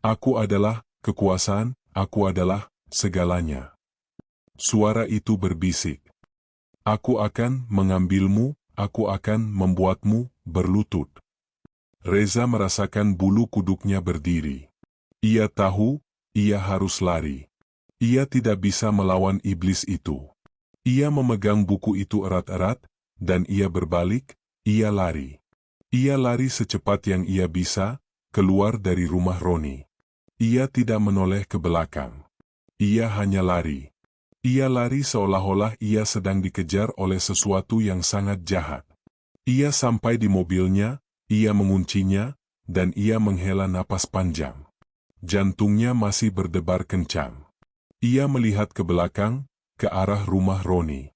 "Aku adalah," kekuasaan, aku adalah segalanya. Suara itu berbisik. Aku akan mengambilmu, aku akan membuatmu berlutut. Reza merasakan bulu kuduknya berdiri. Ia tahu, ia harus lari. Ia tidak bisa melawan iblis itu. Ia memegang buku itu erat-erat, dan ia berbalik, ia lari. Ia lari secepat yang ia bisa, keluar dari rumah Roni. Ia tidak menoleh ke belakang. Ia hanya lari. Ia lari seolah-olah ia sedang dikejar oleh sesuatu yang sangat jahat. Ia sampai di mobilnya, ia menguncinya, dan ia menghela napas panjang. Jantungnya masih berdebar kencang. Ia melihat ke belakang, ke arah rumah Roni.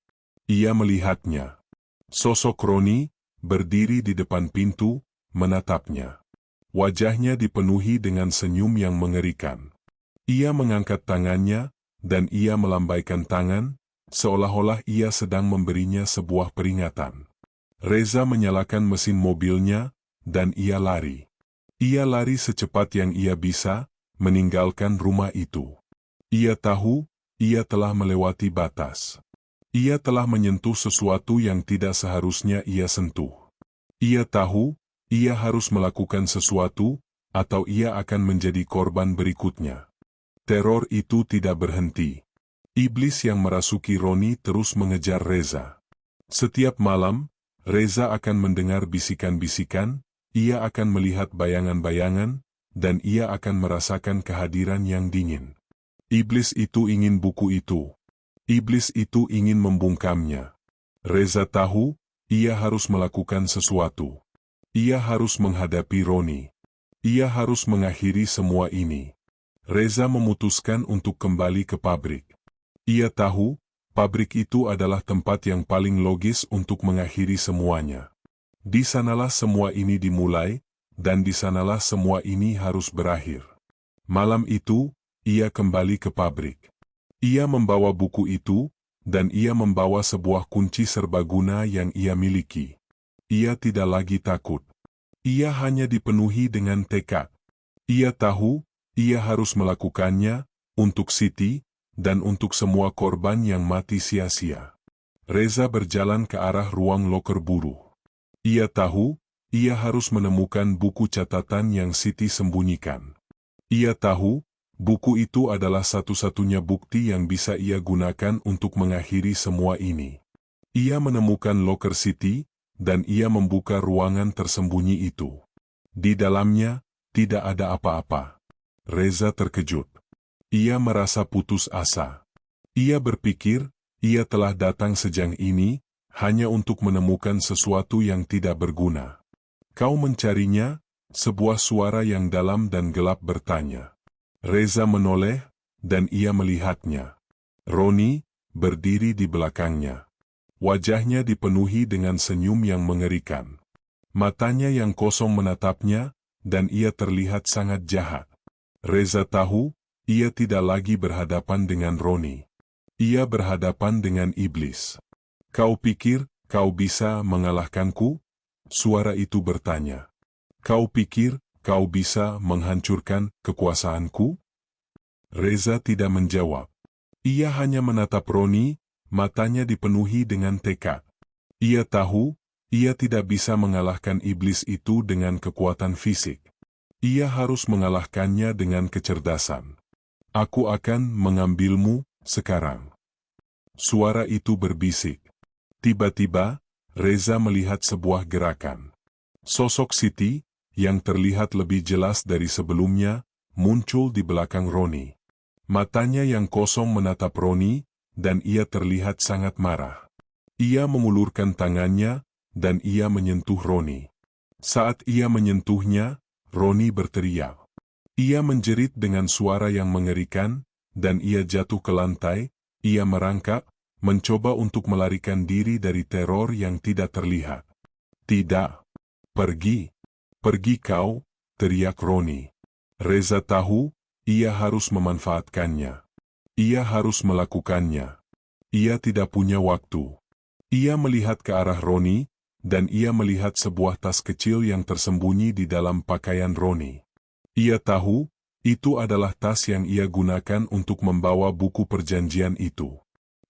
Ia melihatnya. Sosok Roni, berdiri di depan pintu, menatapnya. Wajahnya dipenuhi dengan senyum yang mengerikan. Ia mengangkat tangannya, dan ia melambaikan tangan, seolah-olah ia sedang memberinya sebuah peringatan. Reza menyalakan mesin mobilnya, dan ia lari. Ia lari secepat yang ia bisa, meninggalkan rumah itu. Ia tahu, ia telah melewati batas. Ia telah menyentuh sesuatu yang tidak seharusnya ia sentuh. Ia tahu, ia harus melakukan sesuatu, atau ia akan menjadi korban berikutnya. Teror itu tidak berhenti. Iblis yang merasuki Roni terus mengejar Reza. Setiap malam, Reza akan mendengar bisikan-bisikan, ia akan melihat bayangan-bayangan, dan ia akan merasakan kehadiran yang dingin. Iblis itu ingin buku itu. Iblis itu ingin membungkamnya. Reza tahu, ia harus melakukan sesuatu. Ia harus menghadapi Roni. Ia harus mengakhiri semua ini. Reza memutuskan untuk kembali ke pabrik. Ia tahu, pabrik itu adalah tempat yang paling logis untuk mengakhiri semuanya. Di sanalah semua ini dimulai, dan di sanalah semua ini harus berakhir. Malam itu, ia kembali ke pabrik. Ia membawa buku itu, dan ia membawa sebuah kunci serbaguna yang ia miliki. Ia tidak lagi takut. Ia hanya dipenuhi dengan tekad. Ia tahu, ia harus melakukannya, untuk Siti, dan untuk semua korban yang mati sia-sia. Reza berjalan ke arah ruang loker buruh. Ia tahu, ia harus menemukan buku catatan yang Siti sembunyikan. Ia tahu, buku itu adalah satu-satunya bukti yang bisa ia gunakan untuk mengakhiri semua ini. Ia menemukan loker Siti, dan ia membuka ruangan tersembunyi itu. Di dalamnya, tidak ada apa-apa. Reza terkejut. Ia merasa putus asa. Ia berpikir, ia telah datang sejauh ini, hanya untuk menemukan sesuatu yang tidak berguna. Kau mencarinya? Sebuah suara yang dalam dan gelap bertanya. Reza menoleh, dan ia melihatnya. Roni, berdiri di belakangnya. Wajahnya dipenuhi dengan senyum yang mengerikan. Matanya yang kosong menatapnya, dan ia terlihat sangat jahat. Reza tahu, ia tidak lagi berhadapan dengan Roni. Ia berhadapan dengan iblis. Kau pikir, kau bisa mengalahkanku? Suara itu bertanya. Kau pikir, kau bisa menghancurkan kekuasaanku? Reza tidak menjawab. Ia hanya menatap Roni, matanya dipenuhi dengan tekad. Ia tahu, ia tidak bisa mengalahkan iblis itu dengan kekuatan fisik. Ia harus mengalahkannya dengan kecerdasan. Aku akan mengambilmu sekarang. Suara itu berbisik. Tiba-tiba, Reza melihat sebuah gerakan. Sosok Siti, yang terlihat lebih jelas dari sebelumnya, muncul di belakang Roni. Matanya yang kosong menatap Roni, dan ia terlihat sangat marah. Ia mengulurkan tangannya, dan ia menyentuh Roni. Saat ia menyentuhnya, Roni berteriak. Ia menjerit dengan suara yang mengerikan, dan ia jatuh ke lantai. Ia merangkak, mencoba untuk melarikan diri dari teror yang tidak terlihat. Tidak. Pergi. Pergi kau, teriak Roni. Reza tahu, ia harus memanfaatkannya. Ia harus melakukannya. Ia tidak punya waktu. Ia melihat ke arah Roni, dan ia melihat sebuah tas kecil yang tersembunyi di dalam pakaian Roni. Ia tahu, Itu adalah tas yang ia gunakan untuk membawa buku perjanjian itu.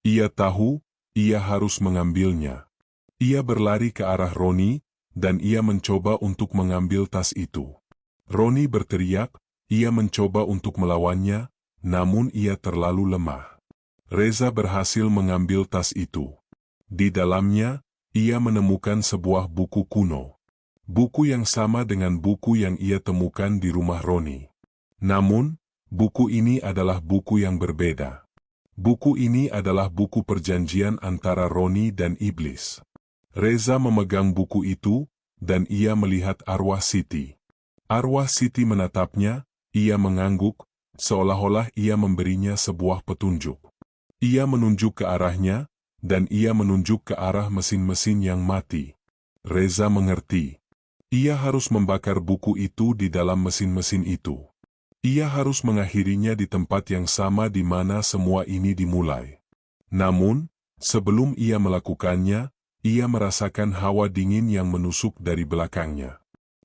Ia tahu, ia harus mengambilnya. Ia berlari ke arah Roni, dan ia mencoba untuk mengambil tas itu. Roni berteriak, ia mencoba untuk melawannya, namun ia terlalu lemah. Reza berhasil mengambil tas itu. Di dalamnya, ia menemukan sebuah buku kuno. Buku yang sama dengan buku yang ia temukan di rumah Roni. Namun, buku ini adalah buku yang berbeda. Buku ini adalah buku perjanjian antara Roni dan iblis. Reza memegang buku itu, dan ia melihat arwah Siti. Arwah Siti menatapnya, ia mengangguk, seolah-olah ia memberinya sebuah petunjuk. Ia menunjuk ke arahnya, dan ia menunjuk ke arah mesin-mesin yang mati. Reza mengerti. Ia harus membakar buku itu di dalam mesin-mesin itu. Ia harus mengakhirinya di tempat yang sama di mana semua ini dimulai. Namun, sebelum ia melakukannya, ia merasakan hawa dingin yang menusuk dari belakangnya.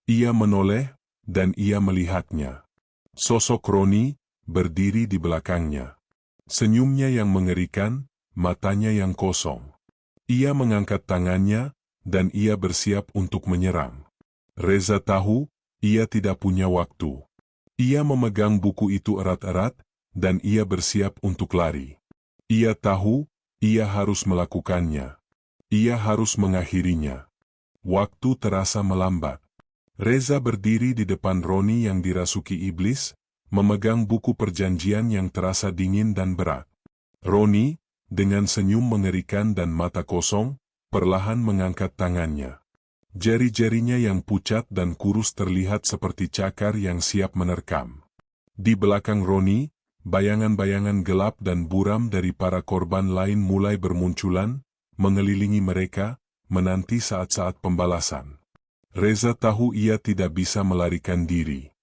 Ia menoleh, dan ia melihatnya. Sosok Roni berdiri di belakangnya. Senyumnya yang mengerikan, matanya yang kosong. Ia mengangkat tangannya, dan ia bersiap untuk menyerang. Reza tahu, ia tidak punya waktu. Ia memegang buku itu erat-erat, dan ia bersiap untuk lari. Ia tahu, ia harus melakukannya. Ia harus mengakhirinya. Waktu terasa melambat. Reza berdiri di depan Roni yang dirasuki iblis, memegang buku perjanjian yang terasa dingin dan berat. Roni, dengan senyum mengerikan dan mata kosong, perlahan mengangkat tangannya. Jari-jarinya yang pucat dan kurus terlihat seperti cakar yang siap menerkam. Di belakang Roni, bayangan-bayangan gelap dan buram dari para korban lain mulai bermunculan, mengelilingi mereka, menanti saat-saat pembalasan. Reza tahu ia tidak bisa melarikan diri.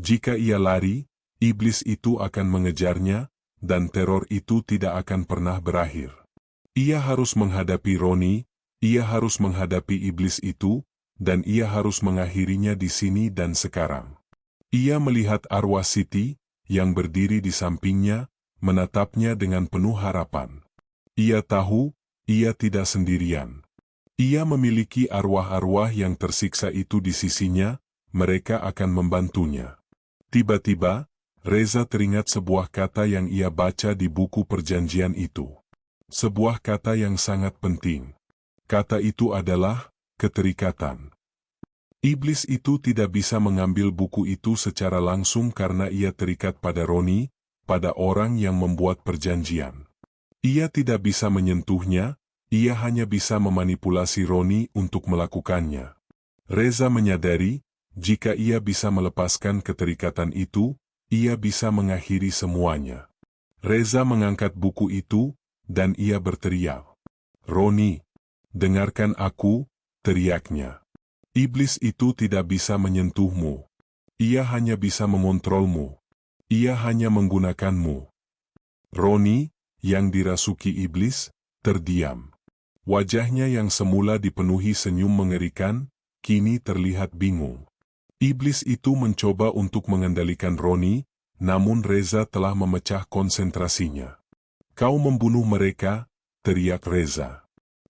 Jika ia lari, iblis itu akan mengejarnya, dan teror itu tidak akan pernah berakhir. Ia harus menghadapi Roni, ia harus menghadapi iblis itu, dan ia harus mengakhirinya di sini dan sekarang. Ia melihat arwah Siti, yang berdiri di sampingnya, menatapnya dengan penuh harapan. Ia tahu, ia tidak sendirian. Ia memiliki arwah-arwah yang tersiksa itu di sisinya, mereka akan membantunya. Tiba-tiba, Reza teringat sebuah kata yang ia baca di buku perjanjian itu. Sebuah kata yang sangat penting. Kata itu adalah keterikatan. Iblis itu tidak bisa mengambil buku itu secara langsung karena ia terikat pada Roni, pada orang yang membuat perjanjian. Ia tidak bisa menyentuhnya, ia hanya bisa memanipulasi Roni untuk melakukannya. Reza menyadari, jika ia bisa melepaskan keterikatan itu, ia bisa mengakhiri semuanya. Reza mengangkat buku itu, dan ia berteriak. Roni, dengarkan aku, teriaknya. Iblis itu tidak bisa menyentuhmu. Ia hanya bisa mengontrolmu. Ia hanya menggunakanmu. Roni, yang dirasuki iblis, terdiam. Wajahnya yang semula dipenuhi senyum mengerikan, kini terlihat bingung. Iblis itu mencoba untuk mengendalikan Roni, namun Reza telah memecah konsentrasinya. Kau membunuh mereka, teriak Reza.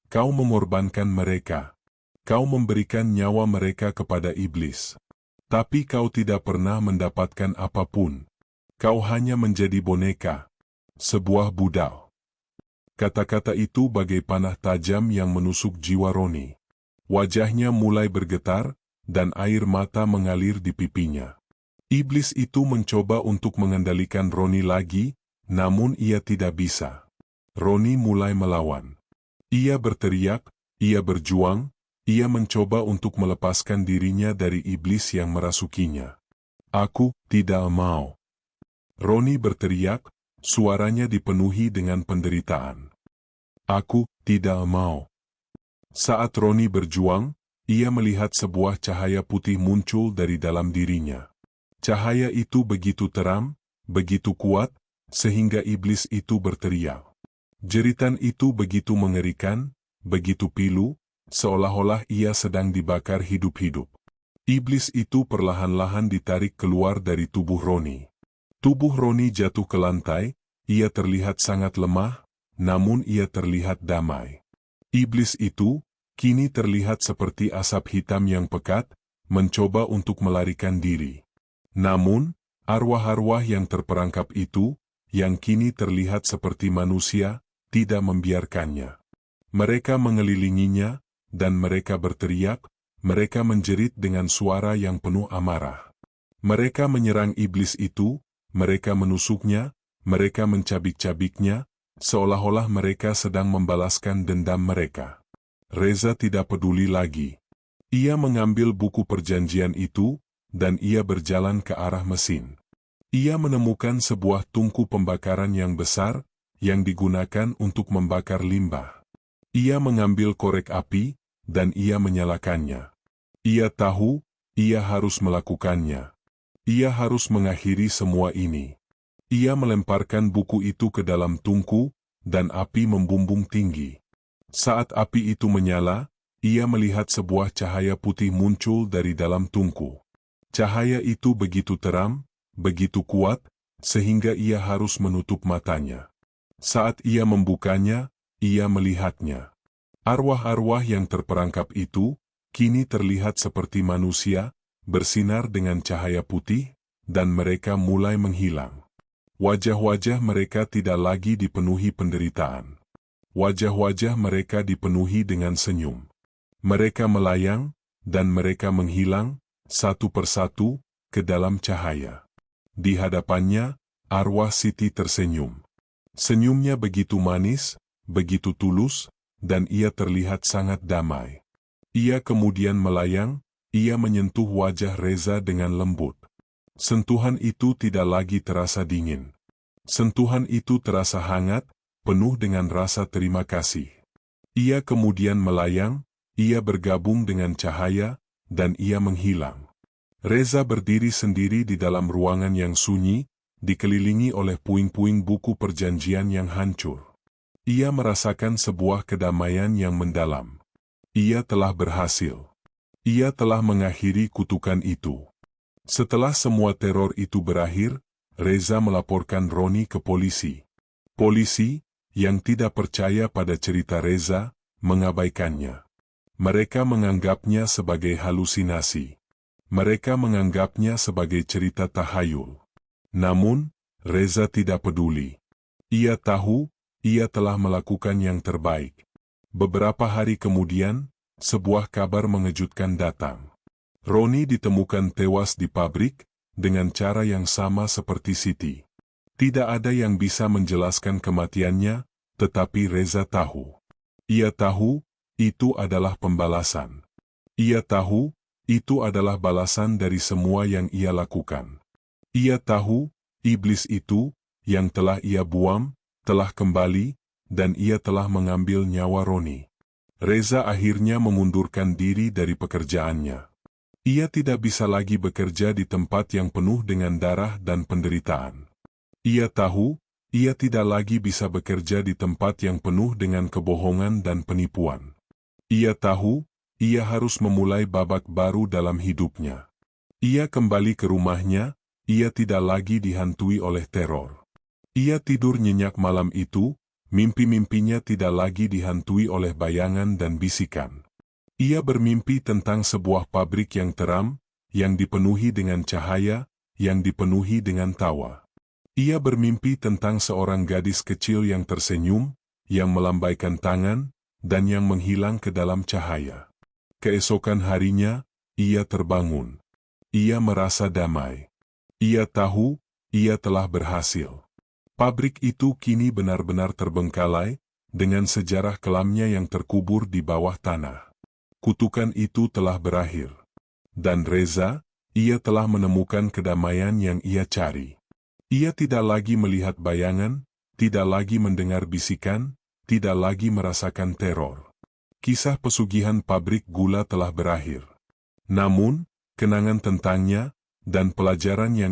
Kau mengorbankan mereka. Kau memberikan nyawa mereka kepada iblis. Tapi kau tidak pernah mendapatkan apapun. Kau hanya menjadi boneka. Sebuah budal. Kata-kata itu bagai panah tajam yang menusuk jiwa Roni. Wajahnya mulai bergetar, dan air mata mengalir di pipinya. Iblis itu mencoba untuk mengendalikan Roni lagi, namun ia tidak bisa. Roni mulai melawan. Ia berteriak, ia berjuang, ia mencoba untuk melepaskan dirinya dari iblis yang merasukinya. Aku tidak mau. Roni berteriak, suaranya dipenuhi dengan penderitaan. Aku tidak mau. Saat Roni berjuang, ia melihat sebuah cahaya putih muncul dari dalam dirinya. Cahaya itu begitu terang, begitu kuat, sehingga iblis itu berteriak. Jeritan itu begitu mengerikan, begitu pilu, seolah-olah ia sedang dibakar hidup-hidup. Iblis itu perlahan-lahan ditarik keluar dari tubuh Roni. Tubuh Roni jatuh ke lantai, ia terlihat sangat lemah, namun ia terlihat damai. Iblis itu, kini terlihat seperti asap hitam yang pekat, mencoba untuk melarikan diri. Namun, arwah-arwah yang terperangkap itu, yang kini terlihat seperti manusia, tidak membiarkannya. Mereka mengelilinginya, dan mereka berteriak, mereka menjerit dengan suara yang penuh amarah. Mereka menyerang iblis itu, mereka menusuknya, mereka mencabik-cabiknya, seolah-olah mereka sedang membalaskan dendam mereka. Reza tidak peduli lagi. Ia mengambil buku perjanjian itu, dan ia berjalan ke arah mesin. Ia menemukan sebuah tungku pembakaran yang besar, yang digunakan untuk membakar limbah. Ia mengambil korek api, dan ia menyalakannya. Ia tahu, ia harus melakukannya. Ia harus mengakhiri semua ini. Ia melemparkan buku itu ke dalam tungku, dan api membumbung tinggi. Saat api itu menyala, ia melihat sebuah cahaya putih muncul dari dalam tungku. Cahaya itu begitu terang, begitu kuat, sehingga ia harus menutup matanya. Saat ia membukanya, ia melihatnya. Arwah-arwah yang terperangkap itu, kini terlihat seperti manusia, bersinar dengan cahaya putih, dan mereka mulai menghilang. Wajah-wajah mereka tidak lagi dipenuhi penderitaan. Wajah-wajah mereka dipenuhi dengan senyum. Mereka melayang, dan mereka menghilang, satu persatu, ke dalam cahaya. Di hadapannya, arwah Siti tersenyum. Senyumnya begitu manis, begitu tulus, dan ia terlihat sangat damai. Ia kemudian melayang, ia menyentuh wajah Reza dengan lembut. Sentuhan itu tidak lagi terasa dingin. Sentuhan itu terasa hangat, penuh dengan rasa terima kasih. Ia kemudian melayang, ia bergabung dengan cahaya, dan ia menghilang. Reza berdiri sendiri di dalam ruangan yang sunyi, dikelilingi oleh puing-puing buku perjanjian yang hancur. Ia merasakan sebuah kedamaian yang mendalam. Ia telah berhasil. Ia telah mengakhiri kutukan itu. Setelah semua teror itu berakhir, Reza melaporkan Roni ke polisi. Polisi, yang tidak percaya pada cerita Reza, mengabaikannya. Mereka menganggapnya sebagai halusinasi. Mereka menganggapnya sebagai cerita tahayul. Namun, Reza tidak peduli. Ia tahu, ia telah melakukan yang terbaik. Beberapa hari kemudian, sebuah kabar mengejutkan datang. Roni ditemukan tewas di pabrik, dengan cara yang sama seperti Siti. Tidak ada yang bisa menjelaskan kematiannya, tetapi Reza tahu. Ia tahu, itu adalah pembalasan. Ia tahu, itu adalah balasan dari semua yang ia lakukan. Ia tahu, iblis itu, yang telah ia buang, telah kembali, dan ia telah mengambil nyawa Roni. Reza akhirnya mengundurkan diri dari pekerjaannya. Ia tidak bisa lagi bekerja di tempat yang penuh dengan darah dan penderitaan. Ia tahu, ia tidak lagi bisa bekerja di tempat yang penuh dengan kebohongan dan penipuan. Ia tahu, ia harus memulai babak baru dalam hidupnya. Ia kembali ke rumahnya, ia tidak lagi dihantui oleh teror. Ia tidur nyenyak malam itu, mimpi-mimpinya tidak lagi dihantui oleh bayangan dan bisikan. Ia bermimpi tentang sebuah pabrik yang teram, yang dipenuhi dengan cahaya, yang dipenuhi dengan tawa. Ia bermimpi tentang seorang gadis kecil yang tersenyum, yang melambaikan tangan, dan yang menghilang ke dalam cahaya. Keesokan harinya, ia terbangun. Ia merasa damai. Ia tahu, ia telah berhasil. Pabrik itu kini benar-benar terbengkalai, dengan sejarah kelamnya yang terkubur di bawah tanah. Kutukan itu telah berakhir. Dan Reza, ia telah menemukan kedamaian yang ia cari. Ia tidak lagi melihat bayangan, tidak lagi mendengar bisikan, tidak lagi merasakan teror. Kisah pesugihan pabrik gula telah berakhir. Namun, kenangan tentangnya, dan pelajaran yang